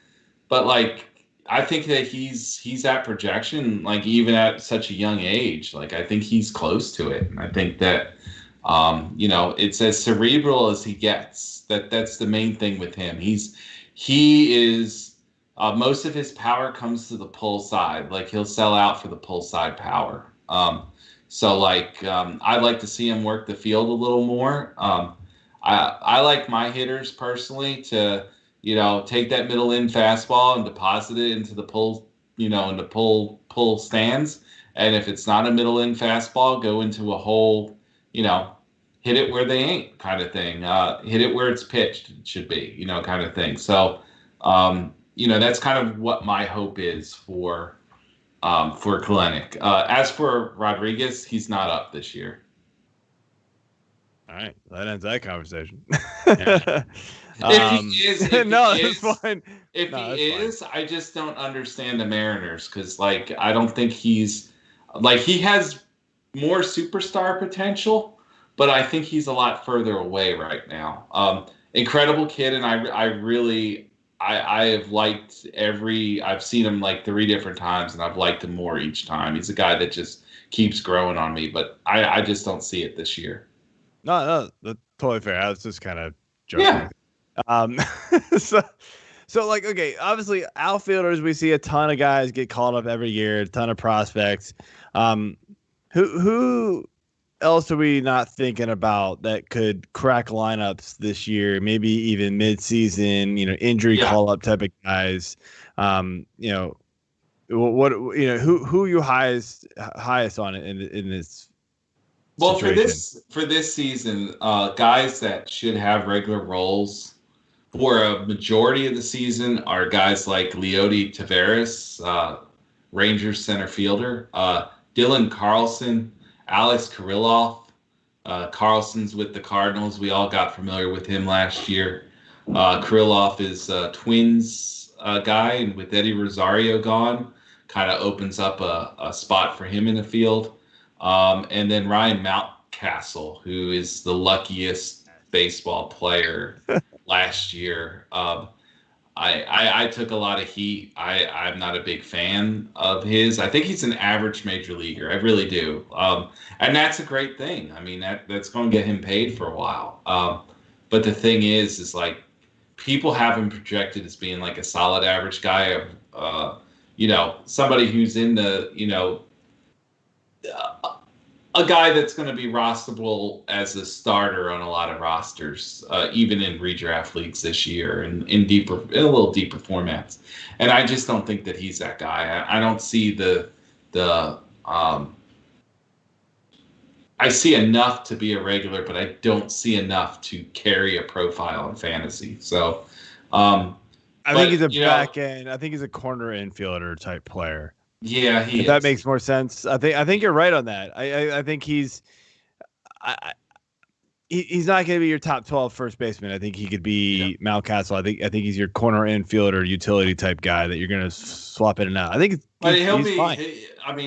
like, I think that he's at projection, like, even at such a young age. Like, I think he's close to it. And I think that, it's as cerebral as he gets. That's the main thing with him. He is most of his power comes to the pull side. Like, he'll sell out for the pull side power. So, like, I'd like to see him work the field a little more. I like my hitters personally to, take that middle in fastball and deposit it into the pull, into pull stands. And if it's not a middle in fastball, go into a hole, hit it where they ain't, kind of thing. Hit it where it's pitched, it should be, kind of thing. So, that's kind of what my hope is for Kelenic. As for Rodriguez, he's not up this year. All right, that ends that conversation. If he is, that's fine. If he is, I just don't understand the Mariners, because, like, I don't think he has more superstar potential, but I think he's a lot further away right now. Incredible kid, and I have liked I've seen him like 3 different times, and I've liked him more each time. He's a guy that just keeps growing on me, but I just don't see it this year. No, that's totally fair. I was just kind of joking. Yeah. So like, okay, obviously outfielders, we see a ton of guys get called up every year, a ton of prospects. Who else are we not thinking about that could crack lineups this year? Maybe even mid-season, injury call-up type of guys. Who are you highest on in this? Well, situation? for this season, guys that should have regular roles for a majority of the season are guys like Leody Taveras, Rangers center fielder, Dylan Carlson, Alex Kirilloff. Carlson's with the Cardinals. We all got familiar with him last year. Kirilloff is a Twins guy, and with Eddie Rosario gone, kind of opens up a spot for him in the field. And then Ryan Mountcastle, who is the luckiest baseball player last year. I took a lot of heat. I'm not a big fan of his. I think he's an average major leaguer. I really do. And that's a great thing. I mean, that's going to get him paid for a while. But the thing is like people have him projected as being like a solid average guy of, somebody who's in the, a guy that's going to be rosterable as a starter on a lot of rosters, even in redraft leagues this year and in a little deeper formats. And I just don't think that he's that guy. I don't see I see enough to be a regular, but I don't see enough to carry a profile in fantasy. So, I think he's a back end. I think he's a corner infielder type player. Yeah, that makes more sense. I think you're right on that. I think he's not going to be your top 12 first baseman. I think he could be Mountcastle. I think he's your corner infielder utility type guy that you're going to swap in and out. I think he's fine.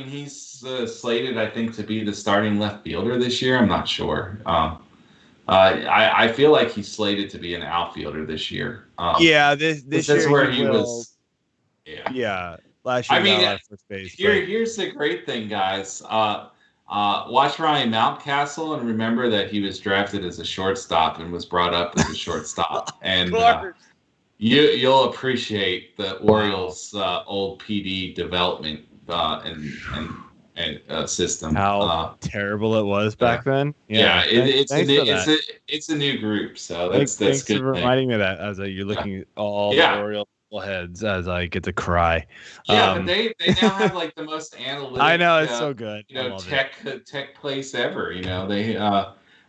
He's slated, I think, to be the starting left fielder this year. I'm not sure. I feel like he's slated to be an outfielder this year. This year where he was. Yeah. Last year, first base. Here's the great thing, guys. Watch Ryan Mountcastle and remember that he was drafted as a shortstop and was brought up as a shortstop. And you'll appreciate the Orioles' old PD development and system. How terrible it was back then. It's a new group, so that's thanks good. For reminding me of that as you're looking at all the Orioles heads as I get to cry. But they now have like the most analytic. I know it's so good. Tech place ever.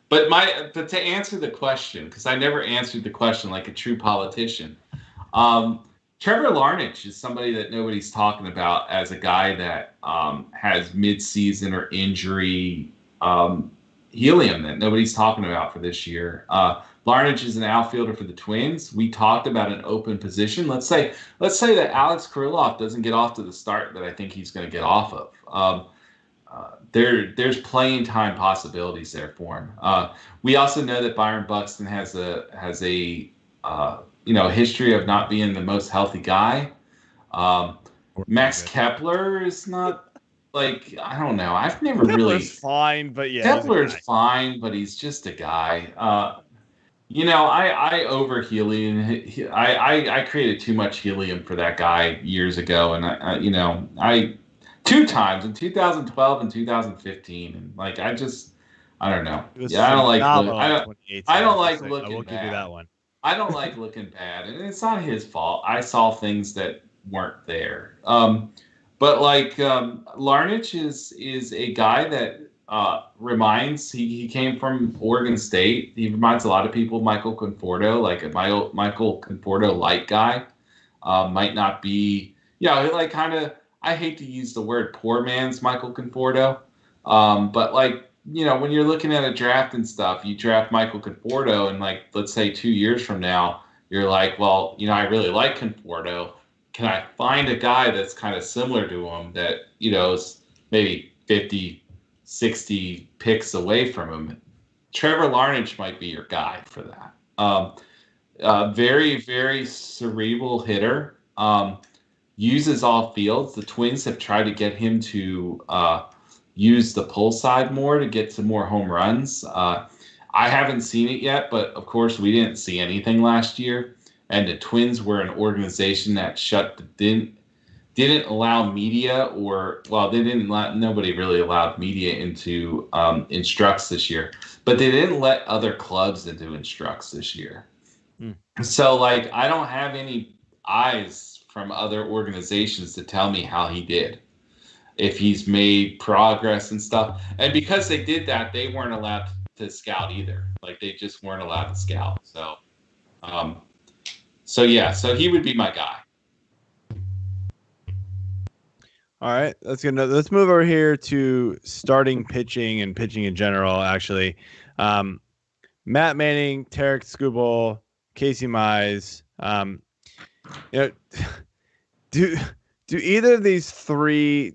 But to answer the question, because I never answered the question like a true politician. Trevor Larnach is somebody that nobody's talking about as a guy that has mid-season or injury helium that nobody's talking about for this year. Larnach is an outfielder for the Twins. We talked about an open position. Let's say that Alex Kirilloff doesn't get off to the start that I think he's going to get off of. There's playing time possibilities there for him. We also know that Byron Buxton has a history of not being the most healthy guy. Max Kepler is not like, I don't know. I've never Kepler's fine, but yeah, Kepler's fine, but he's just a guy. I over helium. I created too much helium for that guy years ago, and I 2 times in 2012 and 2015, and like I don't know. I don't like. I don't like looking. I will give you that one. I don't like looking bad, and it's not his fault. I saw things that weren't there. But Larnach is a guy that reminds he came from Oregon State. He reminds a lot of people of Michael Conforto, like a Michael Conforto light guy. Might not be, I hate to use the word poor man's Michael Conforto, but when you're looking at a draft and stuff, you draft Michael Conforto, and let's say 2 years from now, you're like, well, I really like Conforto. Can I find a guy that's kind of similar to him that, is maybe 50, 60 picks away from him? Trevor Larnach might be your guy for that. Very, very cerebral hitter. Uses all fields. The Twins have tried to get him to use the pull side more to get to more home runs. I haven't seen it yet, but of course we didn't see anything last year. And the Twins were an organization that didn't allow media, nobody really allowed media into instructs this year, but they didn't let other clubs into instructs this year. So I don't have any eyes from other organizations to tell me how he did, if he's made progress and stuff. And because they did that, they weren't allowed to scout either. They just weren't allowed to scout. So he would be my guy. All right, let's move over here to starting pitching and pitching in general. Actually, Matt Manning, Tarek Skubal, Casey Mize. Do either of these 3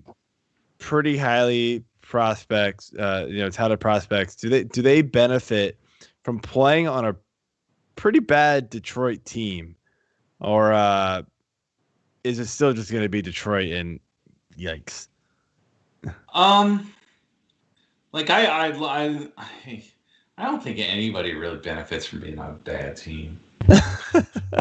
pretty highly touted prospects, do they benefit from playing on a pretty bad Detroit team? or is it still just going to be Detroit and yikes? Like I don't think anybody really benefits from being on a bad team.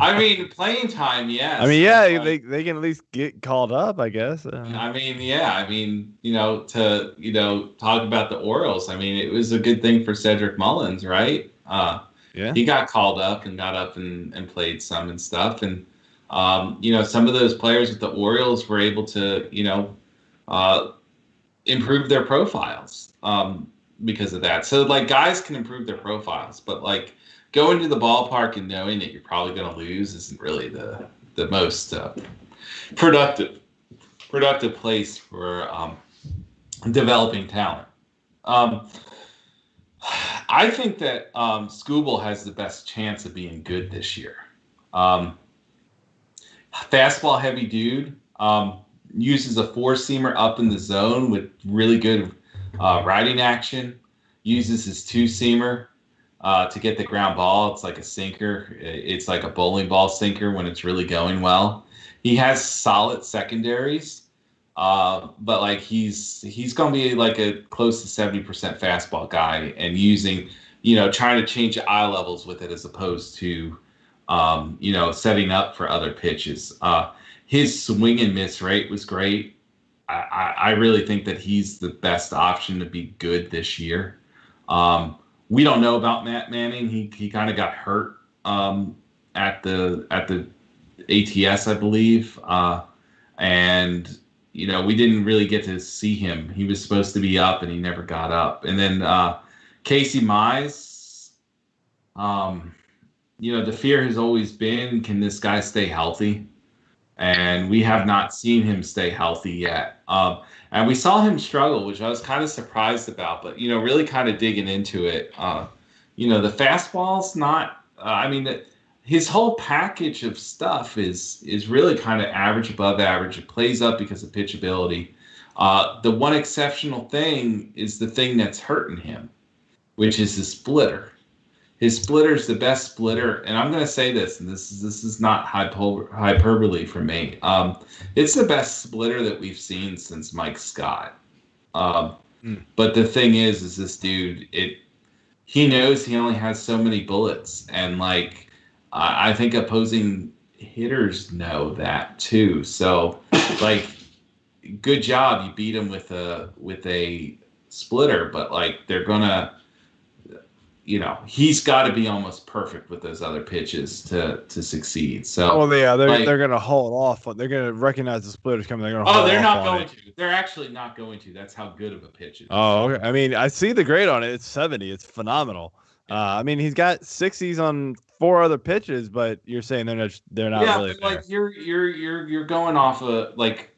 I mean, playing time, yes. I mean, yeah, they can at least get called up, I guess. I mean, yeah. I mean, to talk about the Orioles. I mean, it was a good thing for Cedric Mullins, right? Yeah. He got called up and got up and played some and stuff, and some of those players with the Orioles were able to improve their profiles because of that. So like guys can improve their profiles, but like going to the ballpark and knowing that you're probably going to lose isn't really the most productive place for developing talent. I think that Skubal has the best chance of being good this year. Fastball heavy dude. Uses a four-seamer up in the zone with really good riding action. Uses his two-seamer to get the ground ball. It's like a sinker. It's like a bowling ball sinker when it's really going well. He has solid secondaries, but like he's going to be like a close to 70% fastball guy and using, trying to change eye levels with it as opposed to, setting up for other pitches. His swing and miss rate was great. I really think that he's the best option to be good this year. We don't know about Matt Manning. He kind of got hurt at the ATS, I believe, and we didn't really get to see him. He was supposed to be up, and he never got up. And then Casey Mize. The fear has always been, can this guy stay healthy? And we have not seen him stay healthy yet. And we saw him struggle, which I was kind of surprised about, but, really kind of digging into it. The fastball's not, his whole package of stuff is really kind of average, above average. It plays up because of pitchability. The one exceptional thing is the thing that's hurting him, which is his splitter. His splitter is the best splitter, and I'm going to say this, and this is not hyperbole for me. It's the best splitter that we've seen since Mike Scott. But the thing is this dude, he knows he only has so many bullets, and like I think opposing hitters know that too. So like, good job, you beat him with a splitter, but like they're gonna. He's got to be almost perfect with those other pitches to succeed. So, they're going to hold off. They're going to recognize the splitters coming. They're going to hold off. They're not going to. They're actually not going to. That's how good of a pitch it is. Oh, okay. I mean, I see the grade on it. It's 70. It's phenomenal. He's got 60s on 4 other pitches, but you're saying they're not really. Yeah, like you're going off of like,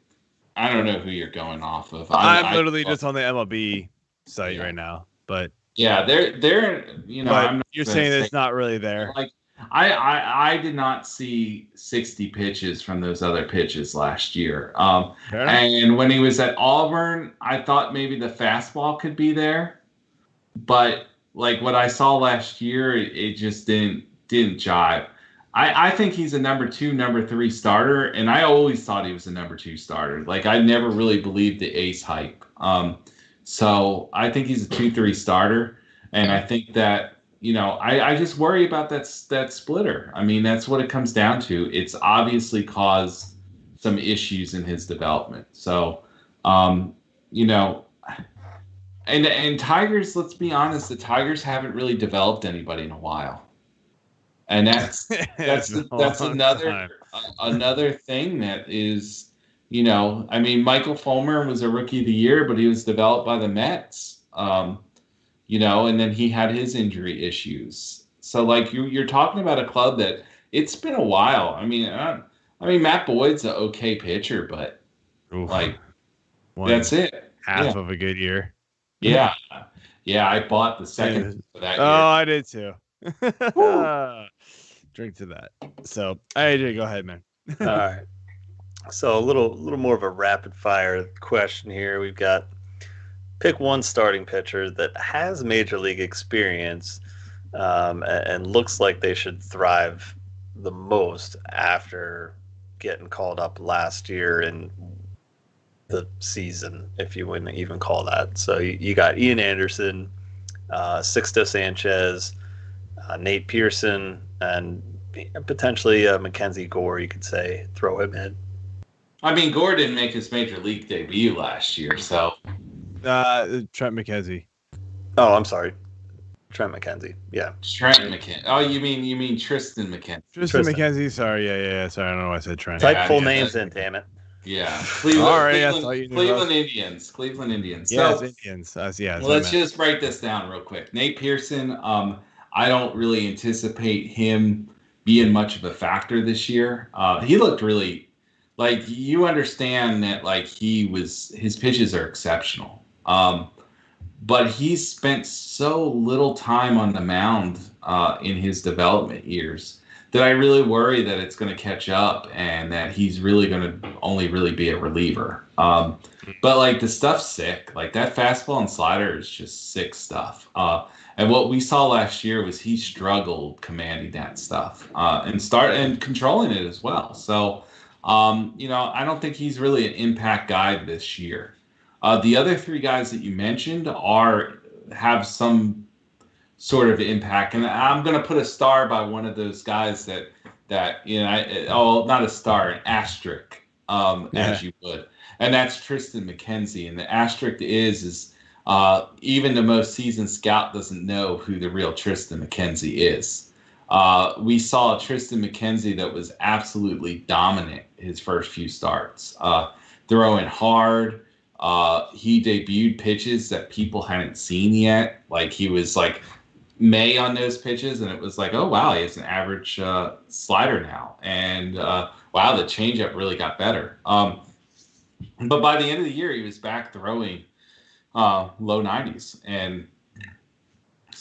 I don't know who you're going off of. I'm literally just on the MLB site right now, but. Yeah, they're But you're saying it's not really there. Like I did not see 60 pitches from those other pitches last year. And when he was at Auburn, I thought maybe the fastball could be there, but like what I saw last year, it just didn't jive. I think he's a number 2, number 3 starter, and I always thought he was a number 2 starter. Like I never really believed the ace hype. So I think he's a 2-3 starter, and I think that I just worry about that splitter. I mean, that's what it comes down to. It's obviously caused some issues in his development. So, and Tigers. Let's be honest, the Tigers haven't really developed anybody in a while, and that's another thing that is. Michael Fulmer was a rookie of the year, but he was developed by the Mets, and then he had his injury issues. So, like, you're talking about a club that it's been a while. I mean, Matt Boyd's an okay pitcher, but, that's it. Half of a good year. Yeah. Yeah, I bought the second for that year. Oh, I did too. Drink to that. So, AJ, go ahead, man. All right. So a little more of a rapid fire question here. We've got pick one starting pitcher that has major league experience and looks like they should thrive the most after getting called up last year in the season, if you wouldn't even call that. So you got Ian Anderson, Sixto Sanchez, Nate Pearson, and potentially Mackenzie Gore, you could say, throw him in. I mean, Gore didn't make his major league debut last year, so. Trent McKenzie. Oh, I'm sorry. Trent McKenzie. Yeah. Trent McKenzie. Oh, you mean Tristan McKenzie. Tristan McKenzie. Sorry. Yeah. Sorry. I don't know why I said Trent. Type full names in, damn it. Yeah. Cleveland Indians. Cleveland Indians. Yeah, So, it's Indians. let's just break this down real quick. Nate Pearson, I don't really anticipate him being much of a factor this year. He looked really, like, you understand that, like, his pitches are exceptional. But he's spent so little time on the mound in his development years that I really worry that it's going to catch up and that he's really going to only really be a reliever. But, like, the stuff's sick. Like, that fastball and slider is just sick stuff. And what we saw last year was he struggled commanding that stuff and controlling it as well. So, I don't think he's really an impact guy this year. The other three guys that you mentioned have some sort of impact, and I'm going to put a star by one of those guys that not a star, an asterisk, as you would, and that's Tristan McKenzie. And the asterisk is even the most seasoned scout doesn't know who the real Tristan McKenzie is. We saw a Tristan McKenzie that was absolutely dominant his first few starts, throwing hard. He debuted pitches that people hadn't seen yet. Like, he was like May on those pitches, and it was like, oh wow, he has an average slider now, and wow, the changeup really got better. But by the end of the year, he was back throwing low 90s, and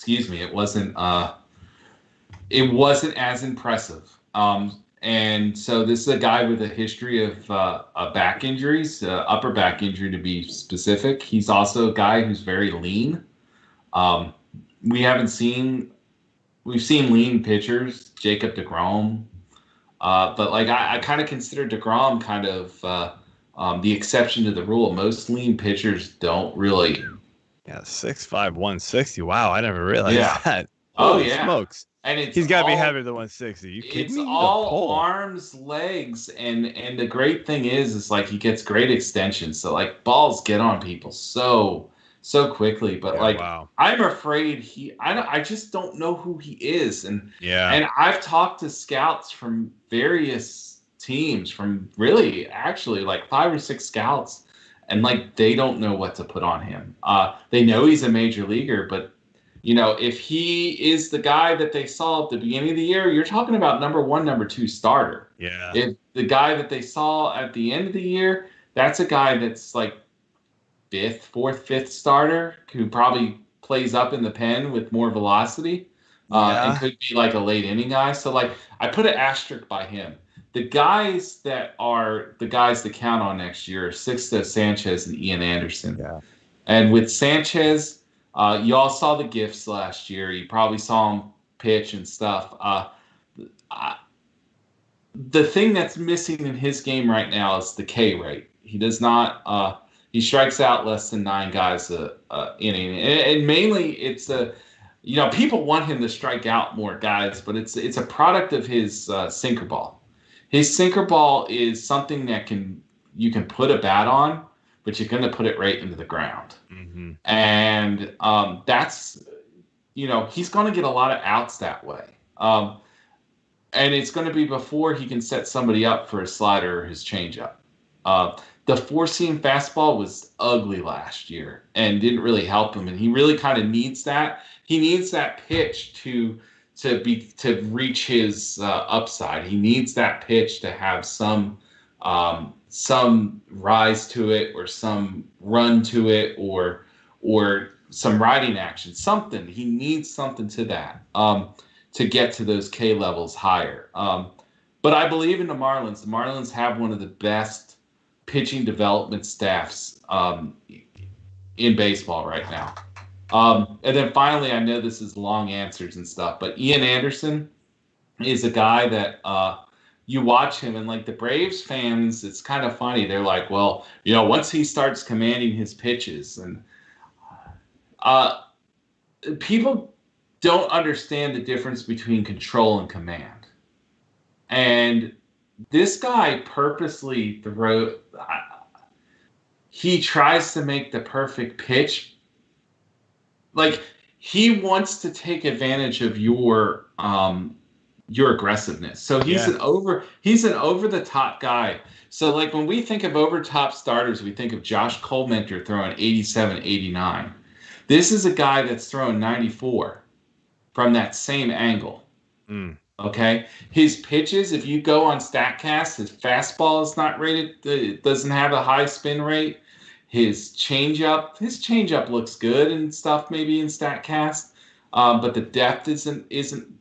it wasn't as impressive. And so this is a guy with a history of back injuries, upper back injury to be specific. He's also a guy who's very lean. We've seen lean pitchers, Jacob deGrom, but like I kind of consider deGrom kind of the exception to the rule. Most lean pitchers don't really. Yeah, 6'5", 160. Wow, I never realized that. Holy yeah, smokes. And he's got to be heavier than 160. You kidding me? It's all arms, legs, and the great thing is like he gets great extension. So like balls get on people so quickly. But wow. I'm afraid I just don't know who he is. And I've talked to scouts from various teams, from really actually like 5 or 6 scouts, and like they don't know what to put on him. They know he's a major leaguer, but if he is the guy that they saw at the beginning of the year, you're talking about number 1, number 2 starter. Yeah. If the guy that they saw at the end of the year, that's a guy that's like 4th, 5th starter who probably plays up in the pen with more velocity and could be like a late inning guy. So like I put an asterisk by him. The guys that are the guys to count on next year are Sixto Sanchez and Ian Anderson. Yeah. And with Sanchez, you all saw the gifts last year. You probably saw him pitch and stuff. The thing that's missing in his game right now is the K rate. He does not. He strikes out less than 9 guys a inning, and mainly it's people want him to strike out more guys, but it's a product of his sinker ball. His sinker ball is something that you can put a bat on, but you're going to put it right into the ground. Mm-hmm. And that's, he's going to get a lot of outs that way. And it's going to be before he can set somebody up for his slider or his changeup. The 4-seam fastball was ugly last year and didn't really help him. And he really kind of needs that. He needs that pitch to reach his upside. He needs that pitch to have some rise to it or some run to it or some riding action, something. He needs something to that to get to those K levels higher. But I believe in the Marlins. The Marlins have one of the best pitching development staffs in baseball right now. And then finally, I know this is long answers and stuff, but Ian Anderson, is a guy that you watch him, and like the Braves fans, it's kind of funny. They're like, well, once he starts commanding his pitches, and people don't understand the difference between control and command. And this guy purposely he tries to make the perfect pitch. Like, he wants to take advantage of your aggressiveness. So he's an over the top guy. So like when we think of over top starters, we think of Josh Colementor throwing 87, 89. This is a guy that's throwing 94 from that same angle. Okay, his pitches, if you go on StatCast, his fastball is not rated. It doesn't have a high spin rate. His changeup looks good and stuff, maybe in StatCast, but the depth isn't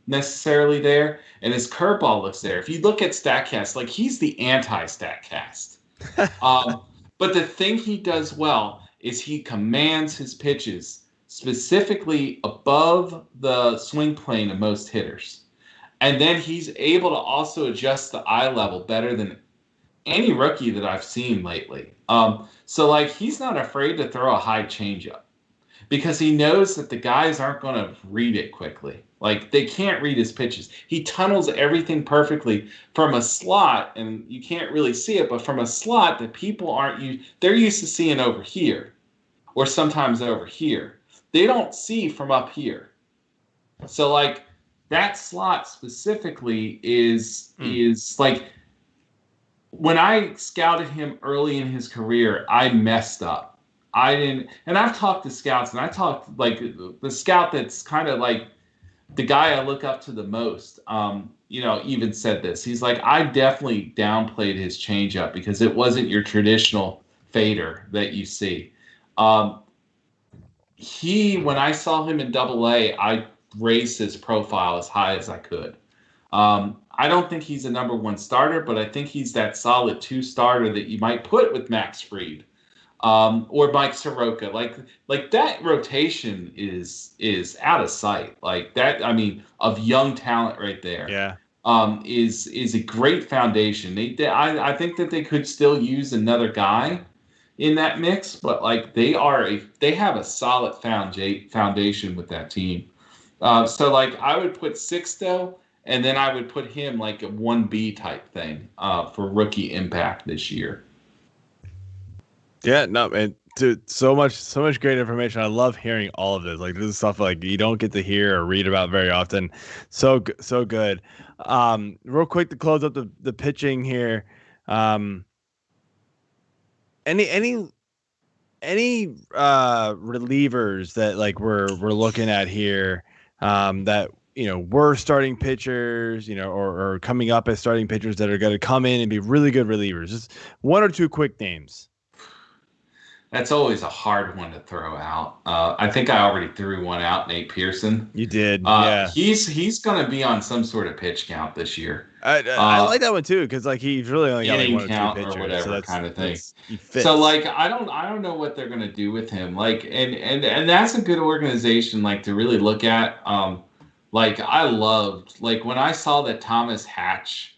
necessarily there. And his curveball looks there. If you look at StatCast, like, he's the anti-StatCast. But the thing he does well is he commands his pitches specifically above the swing plane of most hitters. And then he's able to also adjust the eye level better than any rookie that I've seen lately. So like, he's not afraid to throw a high changeup because he knows that the guys aren't going to read it quickly. Like, they can't read his pitches. He tunnels everything perfectly from a slot, and you can't really see it, but from a slot that people they're used to seeing over here or sometimes over here. They don't see from up here. So like, that slot specifically is like, when I scouted him early in his career, I messed up. And I've talked to scouts, and I talked, like, the scout that's kind of like the guy I look up to the most, even said this. He's like, I definitely downplayed his changeup because it wasn't your traditional fader that you see. When I saw him in Double-A, I raised his profile as high as I could. I don't think he's a number one starter, but I think he's that solid 2 starter that you might put with Max Fried or Mike Soroka. Like that rotation is out of sight. Like that, I mean, of young talent right there. Yeah. Is a great foundation. I think that they could still use another guy in that mix, but like they have a solid foundation with that team. So like, I would put Sixto, and then I would put him like a 1B type thing for rookie impact this year. Yeah, no, man, dude, so much great information. I love hearing all of this. Like, this is stuff like you don't get to hear or read about very often. So good. Real quick to close up the pitching here. Any relievers that like we're looking at here that were starting pitchers, or coming up as starting pitchers that are going to come in and be really good relievers? Just 1 or 2 quick names. That's always a hard one to throw out. I think I already threw one out, Nate Pearson. You did, yeah. He's going to be on some sort of pitch count this year. I like that one too, because like he's really only got like 1 or 2 pitchers or whatever, so kind of thing. So like, I don't know what they're going to do with him. Like, and that's a good organization like to really look at. Like, I loved, like, when I saw that Thomas Hatch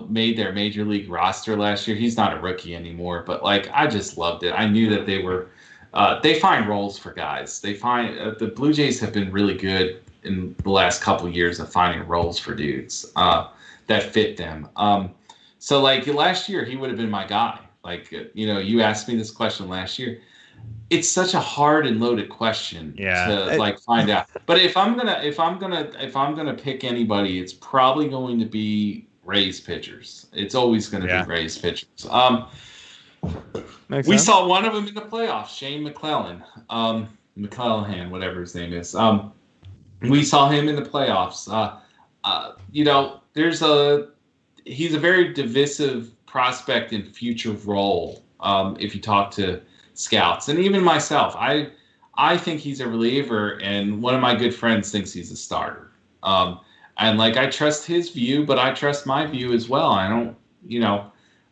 made their major league roster last year. He's not a rookie anymore, but like, I just loved it. I knew that they find roles for guys. The Blue Jays have been really good in the last couple years of finding roles for dudes that fit them. So like, last year he would have been my guy. Like, you asked me this question last year. It's such a hard and loaded question to like find out. But if I'm gonna pick anybody, it's probably going to be Rays pitchers. It's always going to be Rays pitchers. We saw one of them in the playoffs, Shane McClellan, whatever his name is. We saw him in the playoffs. He's a very divisive prospect in future role. If you talk to scouts and even myself, I think he's a reliever, and one of my good friends thinks he's a starter. And like, I trust his view, but I trust my view as well. I don't,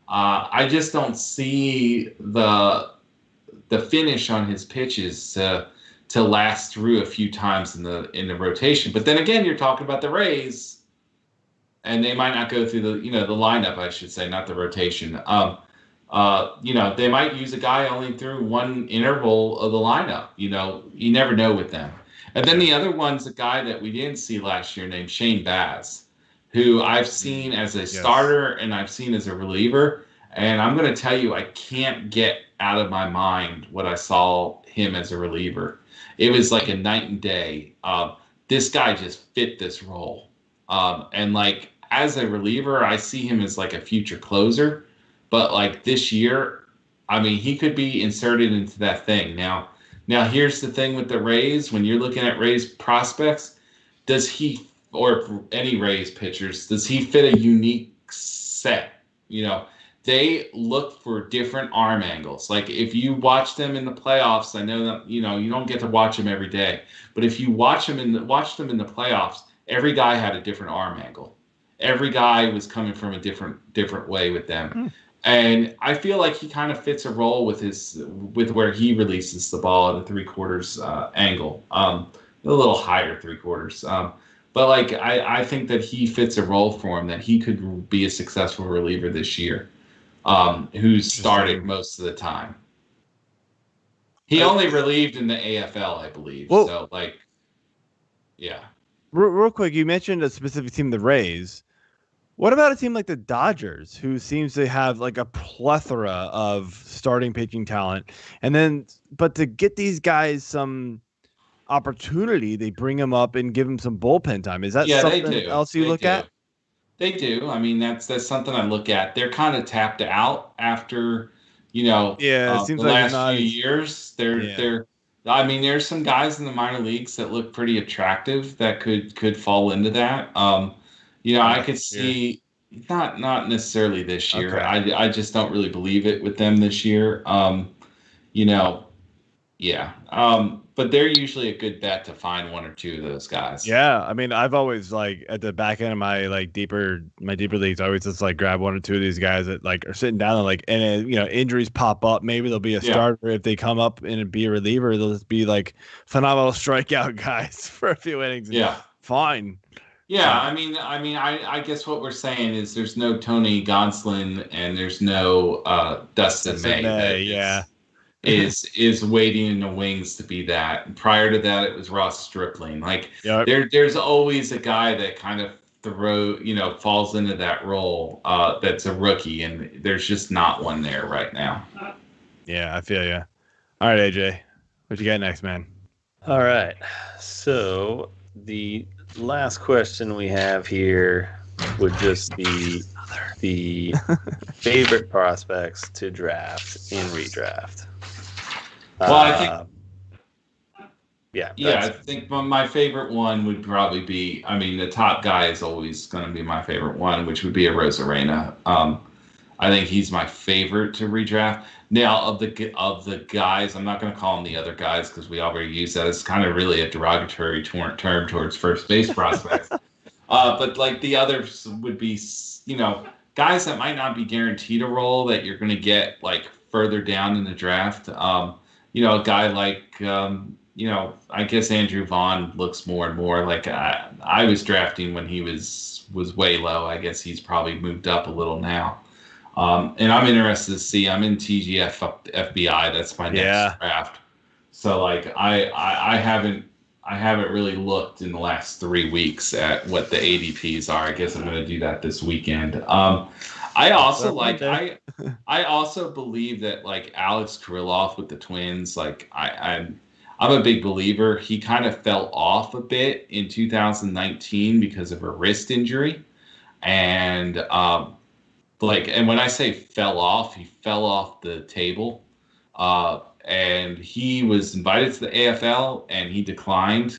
I just don't see the finish on his pitches to last through a few times in the rotation. But then again, you're talking about the Rays. and they might not go through the the lineup, I should say, not the rotation. They might use a guy only through one interval of the lineup. You never know with them. And then the other one's a guy that we didn't see last year named Shane Baz, who I've seen as a starter and I've seen as a reliever. And I'm going to tell you, I can't get out of my mind what I saw him as a reliever. It was like a night and day. This guy just fit this role. And like as a reliever, I see him as like a future closer. But like this year, I mean, he could be inserted into that thing. Now here's the thing with the Rays. When you're looking at Rays prospects, does he, or any Rays pitchers, does he fit a unique set? They look for different arm angles. Like if you watch them in the playoffs, I know that you don't get to watch them every day, but if you watch them in the playoffs, every guy had a different arm angle. Every guy was coming from a different way with them. And I feel like he kind of fits a role with where he releases the ball at a 3/4 angle, a little higher 3/4. But like I think that he fits a role for him, that he could be a successful reliever this year, who's started most of the time. He only relieved in the AFL, I believe. Well, so like, yeah. Real quick, you mentioned a specific team, the Rays. What about a team like the Dodgers, who seems to have like a plethora of starting pitching talent, but to get these guys some opportunity, they bring them up and give them some bullpen time. Is that something else you look at? They do. I mean, that's something I look at. They're kind of tapped out after, it seems the like last few years. I mean, there's some guys in the minor leagues that look pretty attractive that could fall into that. I could see not necessarily this year. Okay. I just don't really believe it with them this year. But they're usually a good bet to find one or two of those guys. Yeah, I mean, I've always like at the back end of my deeper leagues, I always just like grab one or two of these guys that like are sitting down and injuries pop up. Maybe they'll be a starter. If they come up and be a reliever, they'll just be like phenomenal strikeout guys for a few innings. Yeah, fine. Yeah, I guess what we're saying is there's no Tony Gonsolin and there's no Dustin May. Is waiting in the wings to be that. And prior to that, it was Ross Stripling. Like there's always a guy that kind of falls into that role that's a rookie, and there's just not one there right now. Yeah, I feel you. All right, AJ, what you got next, man? All right, so the last question we have here would just be the favorite prospects to draft in redraft. Well, I think. I think my favorite one would probably be. I mean, the top guy is always going to be my favorite one, which would be Arozarena. I think he's my favorite to redraft. Now, of the guys, I'm not going to call them the other guys because we already use that. It's kind of really a derogatory term towards first base prospects. But like the others would be, guys that might not be guaranteed a role that you're going to get like further down in the draft. A guy like, I guess Andrew Vaughn looks more and more like I was drafting when he was way low. I guess he's probably moved up a little now. And I'm interested to see. I'm in TGF FBI. That's my next draft. So like I haven't really looked in the last 3 weeks at what the ADPs are. I guess I'm going to do that this weekend. I also I also believe that like Alex Kirilloff with the Twins, like I'm a big believer. He kind of fell off a bit in 2019 because of a wrist injury, and and when I say fell off, he fell off the table. And he was invited to the AFL, and he declined.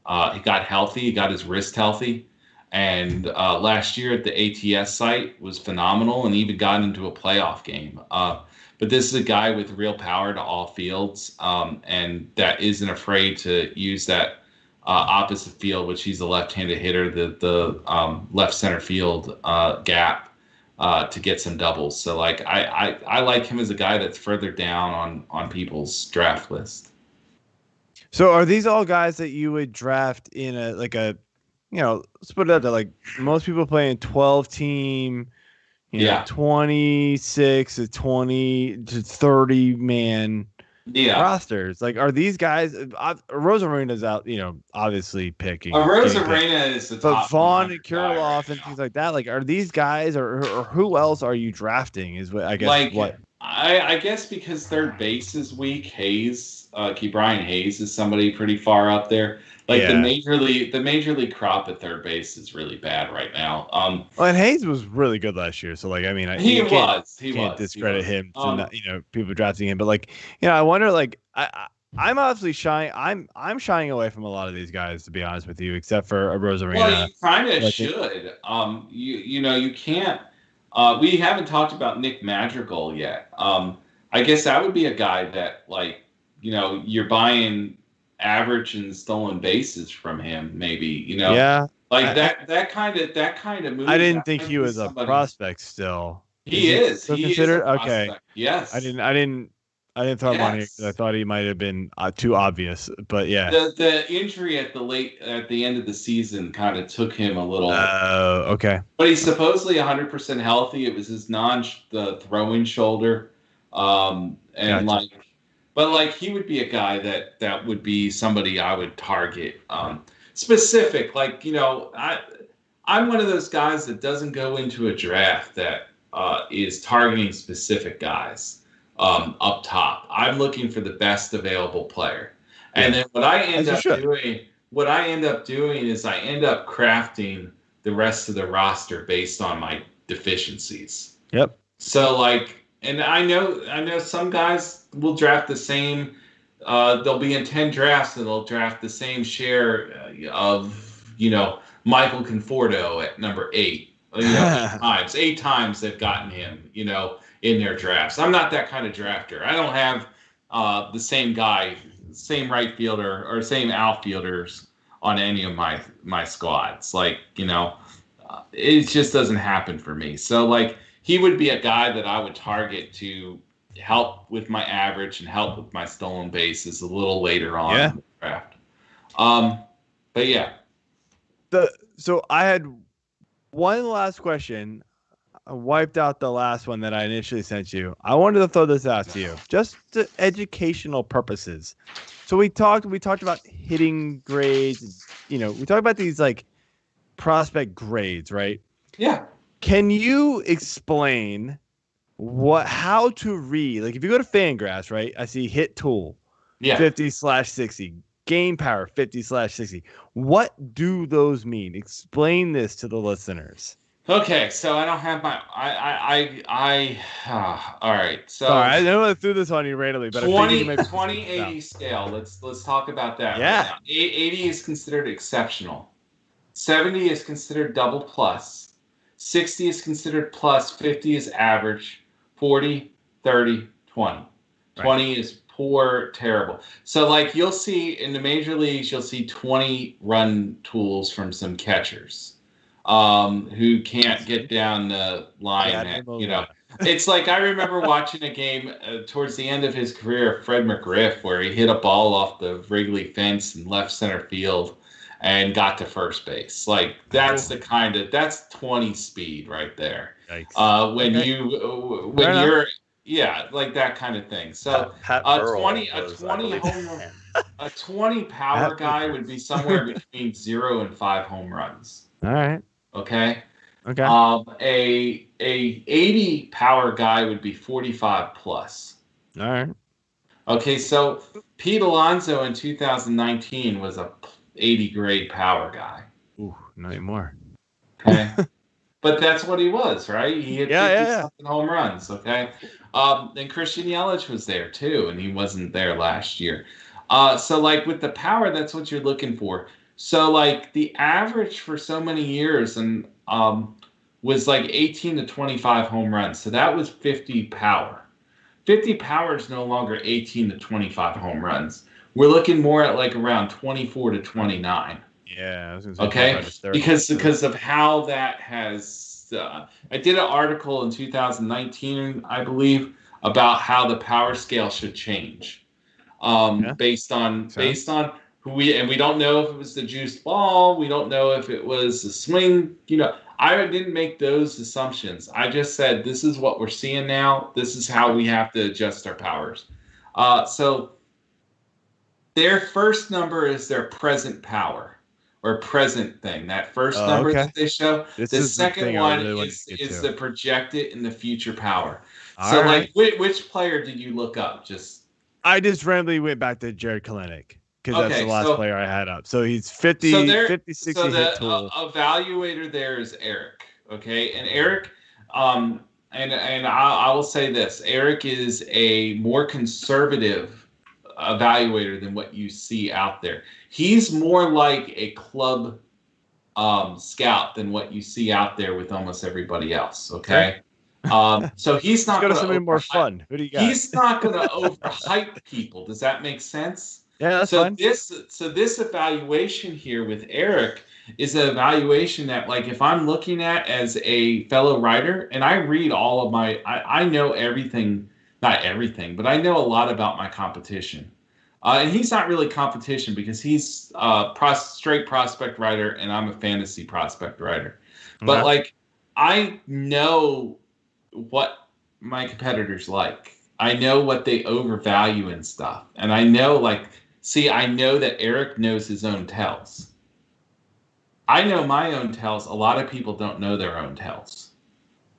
He got healthy. He got his wrist healthy. And last year at the ATS site was phenomenal and even got into a playoff game. But this is a guy with real power to all fields and that isn't afraid to use that opposite field, which he's a left-handed hitter, the left center field gap to get some doubles. So like I like him as a guy that's further down on people's draft list. So are these all guys that you would draft in a let's put it out there. Like most people playing 12 team, 26 to 20 to 30 man rosters. Like, are these guys? Arozarena's out, obviously picking. Arozarena is the top. But Vaughn and Kirilov and things like that. Like, are these guys or who else are you drafting? Is what I guess. Like, what I guess because third base is weak. Hayes, Brian Hayes is somebody pretty far up there. Like the major league crop at third base is really bad right now. Well, and Hayes was really good last year, so like I mean, he can't discredit him. People drafting him, but like I wonder. Like I'm obviously shying. I'm shying away from a lot of these guys, to be honest with you, except for Arozarena. Well, you kind of should. You can't. We haven't talked about Nick Madrigal yet. I guess that would be a guy that you're buying average and stolen bases from him, maybe, that kind of move. I didn't think he was a prospect still. He is. Still considered? Okay. Yes. I didn't throw him on here because I thought he might have been too obvious, but yeah. The injury at the end of the season kind of took him a little. Okay. But he's supposedly 100% healthy. It was his the throwing shoulder, gotcha. But he would be a guy that would be somebody I would target. Specific, I'm one of those guys that doesn't go into a draft that is targeting specific guys up top. I'm looking for the best available player, and then what I end up doing is I end up crafting the rest of the roster based on my deficiencies. Yep. So and I know some guys will draft the same. They'll be in 10 drafts and they'll draft the same share of Michael Conforto at number 8. 8 times they've gotten him in their drafts. I'm not that kind of drafter. I don't have the same guy, same right fielder or same outfielders on any of my squads. It just doesn't happen for me. So he would be a guy that I would target to help with my average and help with my stolen bases a little later on in the draft. But yeah. So I had one last question. I wiped out the last one that I initially sent you. I wanted to throw this out to you, just to educational purposes. So we talked about hitting grades. We talked about these prospect grades, right? Yeah. Can you explain how to read? If you go to Fangraphs, right? I see hit tool, 50/60, gain power, 50/60. What do those mean? Explain this to the listeners. Okay, so I don't have my all right. So sorry, I know I threw this on you randomly, but 20/80 scale. Let's talk about that. Yeah. Right now. 80 is considered exceptional. 70 is considered double plus. 60 is considered plus, 50 is average, 40, 30, 20. Right. 20 is poor, terrible. So you'll see in the major leagues, you'll see 20 run tools from some catchers who can't get down the line. It's I remember watching a game towards the end of his career, Fred McGriff, where he hit a ball off the Wrigley fence in left center field and got to first base. That's that's 20 speed right there. When you're that kind of thing. So a 20 power guy would be somewhere between 0 and 5 home runs. All right. Okay. Okay. A 80 power guy would be 45 plus. All right. Okay, so Pete Alonso in 2019 was a 80 grade power guy. Ooh, not anymore. Okay. But that's what he was, right? He hit 50-something home runs, okay? And Christian Yelich was there too, and he wasn't there last year. So with the power, that's what you're looking for. So the average for so many years and was 18 to 25 home runs. So that was 50 power. 50 power is no longer 18 to 25 home runs. We're looking more at around 24 to 29. Yeah, I was gonna say okay, because of how that has. I did an article in 2019, I believe, about how the power scale should change, based on we don't know if it was the juiced ball. We don't know if it was the swing. I didn't make those assumptions. I just said, this is what we're seeing now. This is how we have to adjust our powers. So their first number is their present power or present thing. That first number that they show. The second one is the projected and the future power. So like, which player did you look up? I just randomly went back to Jared Kelenic. Because that's the last player I had up. So he's 50, 60 so hit tool. Evaluator there is Eric. Okay. And Eric, and I will say this, Eric is a more conservative evaluator than what you see out there. He's more like a club scout than what you see out there with almost everybody else. Okay. So he's not going to something more fun. Who do you got? He's not going to overhype people. Does that make sense? Yeah, that's fine. This evaluation here with Eric is an evaluation that, like, if I'm looking at as a fellow writer, and I read all of I know everything, not everything, but I know a lot about my competition. And he's not really competition because he's straight prospect writer, and I'm a fantasy prospect writer. But like, I know what my competitors like. I know what they overvalue and stuff, and I know I know that Eric knows his own tells. I know my own tells. A lot of people don't know their own tells.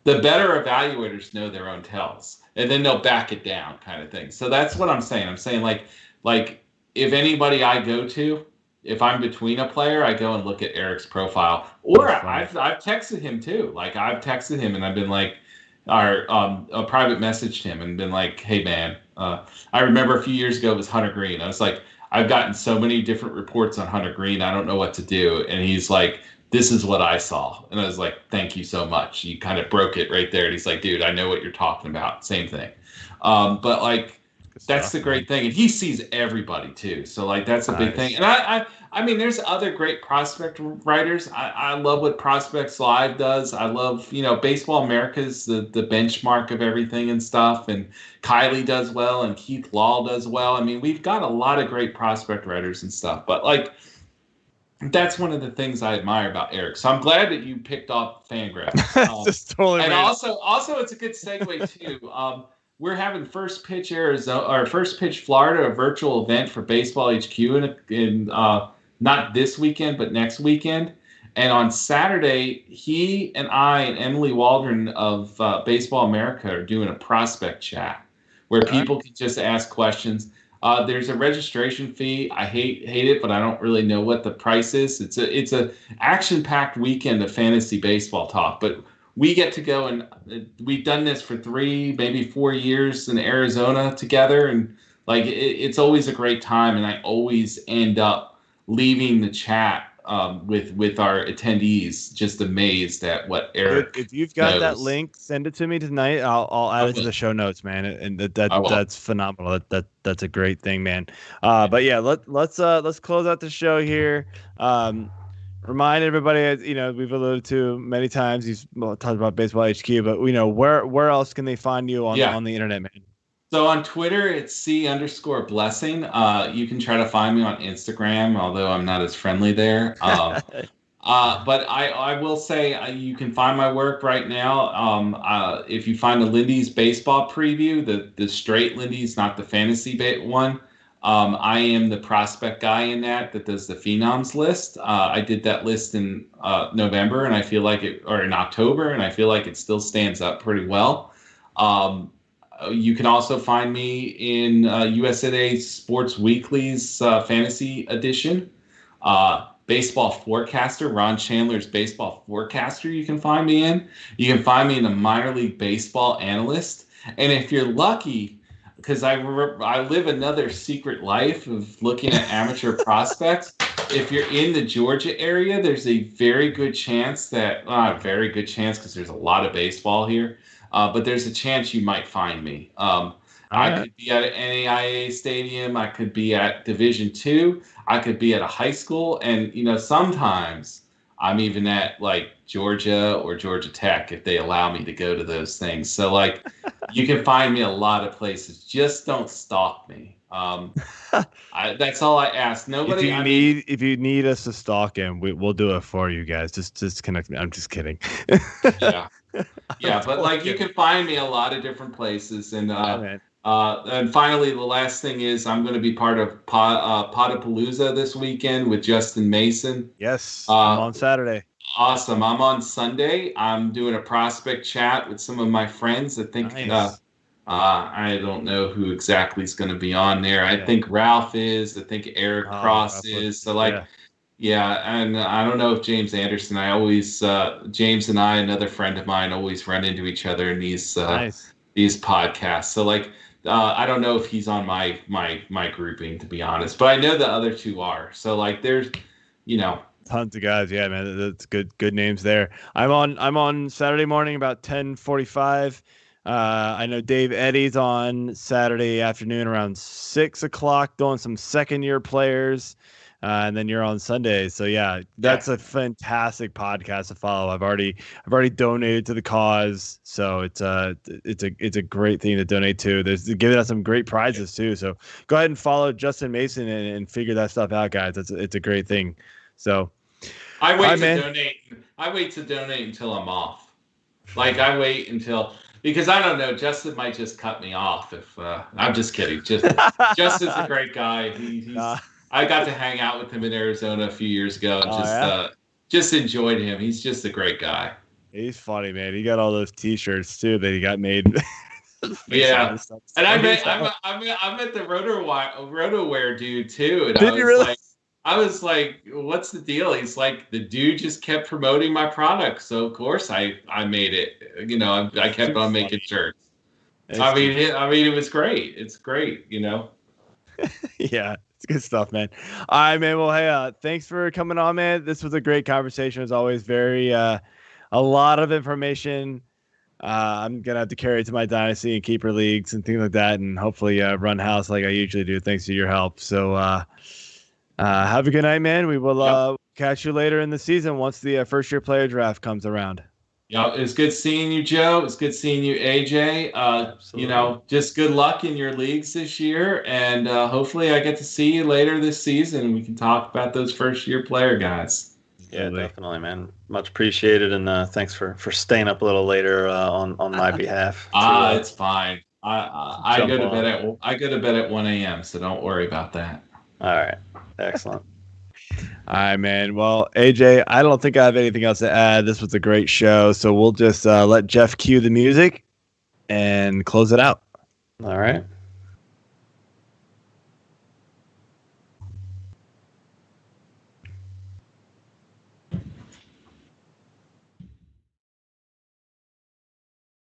The better evaluators know their own tells, and then they'll back it down, kind of thing. So that's what I'm saying. I'm saying like if anybody I go to, if I'm between a player, I go and look at Eric's profile. Or I've texted him too. Like, I've texted him and I've been like, a private messaged him and been like, hey man, I remember a few years ago it was Hunter Green. I was like, I've gotten so many different reports on Hunter Green, I don't know what to do. And he's like, this is what I saw. And I was like, thank you so much. You kind of broke it right there. And he's like, dude, I know what you're talking about. Same thing. But like, that's the great thing. And he sees everybody too. So like, that's a big thing. And I mean, there's other great prospect writers. I love what Prospects Live does. I love, Baseball America's the benchmark of everything and stuff. And Kylie does well, and Keith Law does well. I mean, we've got a lot of great prospect writers and stuff. But like, that's one of the things I admire about Eric. So I'm glad that you picked off Fangraphs. Just totally. And also, it's a good segue too. We're having First Pitch Arizona or First Pitch Florida, a virtual event for Baseball HQ in not this weekend, but next weekend. And on Saturday, he and I and Emily Waldron of Baseball America are doing a prospect chat where people can just ask questions. There's a registration fee. I hate it, but I don't really know what the price is. It's a action-packed weekend of fantasy baseball talk, but we get to go, and we've done this for 3, maybe 4 years in Arizona together. And like, it's always a great time. And I always end up leaving the chat with our attendees just amazed at what Eric If you've got that link, send it to me tonight. I'll add it to the show notes, man. And that's phenomenal. That's a great thing, man. But yeah, let's close out the show here. Remind everybody, we've alluded to many times. You've talked about Baseball HQ, but where else can they find you on the internet, man? So on Twitter, it's C_blessing. You can try to find me on Instagram, although I'm not as friendly there. But I will say you can find my work right now. If you find the Lindy's baseball preview, the straight Lindy's, not the fantasy one. I am the prospect guy in that does the phenoms list. I did that list in November, and I feel like or in October, and I feel like it still stands up pretty well. You can also find me in USA Today Sports Weekly's fantasy edition. Baseball Forecaster, Ron Chandler's Baseball Forecaster, you can find me in. You can find me in the Minor League Baseball Analyst. And if you're lucky, because I live another secret life of looking at amateur prospects. If you're in the Georgia area, there's a very good chance that, not a very good chance because there's a lot of baseball here, but there's a chance you might find me. I could be at an NAIA stadium. I could be at Division II. I could be at a high school. And, sometimes I'm even at like Georgia or Georgia Tech if they allow me to go to those things. So like, you can find me a lot of places. Just don't stalk me. That's all I ask. Nobody. If you need us to stalk him, we'll do it for you guys. Just connect me. I'm just kidding. Yeah, but like you can find me a lot of different places, and finally, the last thing is I'm going to be part of Potapalooza this weekend with Justin Mason. Yes, I'm on Saturday. Awesome. I'm on Sunday. I'm doing a prospect chat with some of my friends. I think nice. I don't know who exactly is going to be on there. I think Ralph is. I think Eric Cross is. So and I don't know if James Anderson. James and I, another friend of mine, always run into each other in these podcasts. So I don't know if he's on my grouping, to be honest, but I know the other two are. So there's, tons of guys. Yeah, man, that's good names there. I'm on Saturday morning about 10:45. I know Dave Eddy's on Saturday afternoon around 6:00 doing some second-year players, and then you're on Sunday. So that's a fantastic podcast to follow. I've already donated to the cause, so it's a great thing to donate to. They're giving us some great prizes too. So go ahead and follow Justin Mason and figure that stuff out, guys. It's a great thing. So I wait to donate until I'm off. I wait until. Because I don't know, Justin might just cut me off if I'm just kidding. Justin's a great guy. I got to hang out with him in Arizona a few years ago and just enjoyed him. He's just a great guy. He's funny, man. He got all those T-shirts too that he got made. Yeah, and I met the RotoWear dude too. And Did you really? I was like, what's the deal? He's like, the dude just kept promoting my product. So, of course, I made it. I kept on making shirts. I mean, it was great. It's great, Yeah, it's good stuff, man. All right, man. Well, hey, thanks for coming on, man. This was a great conversation. As always, a lot of information. I'm going to have to carry it to my dynasty and keeper leagues and things like that, and hopefully run house like I usually do, thanks to your help. So, have a good night, man. We will catch you later in the season once the first-year player draft comes around. Yeah, it's good seeing you, Joe. It's good seeing you, AJ. Just good luck in your leagues this year, and hopefully I get to see you later this season, and we can talk about those first-year player guys. Yeah, definitely, man. Much appreciated, and thanks for staying up a little later on my behalf. It's fine. I go to bed at 1 a.m., so don't worry about that. All right. Excellent. All right, man. Well, AJ, I don't think I have anything else to add. This was a great show, so we'll just let Jeff cue the music and close it out. All right.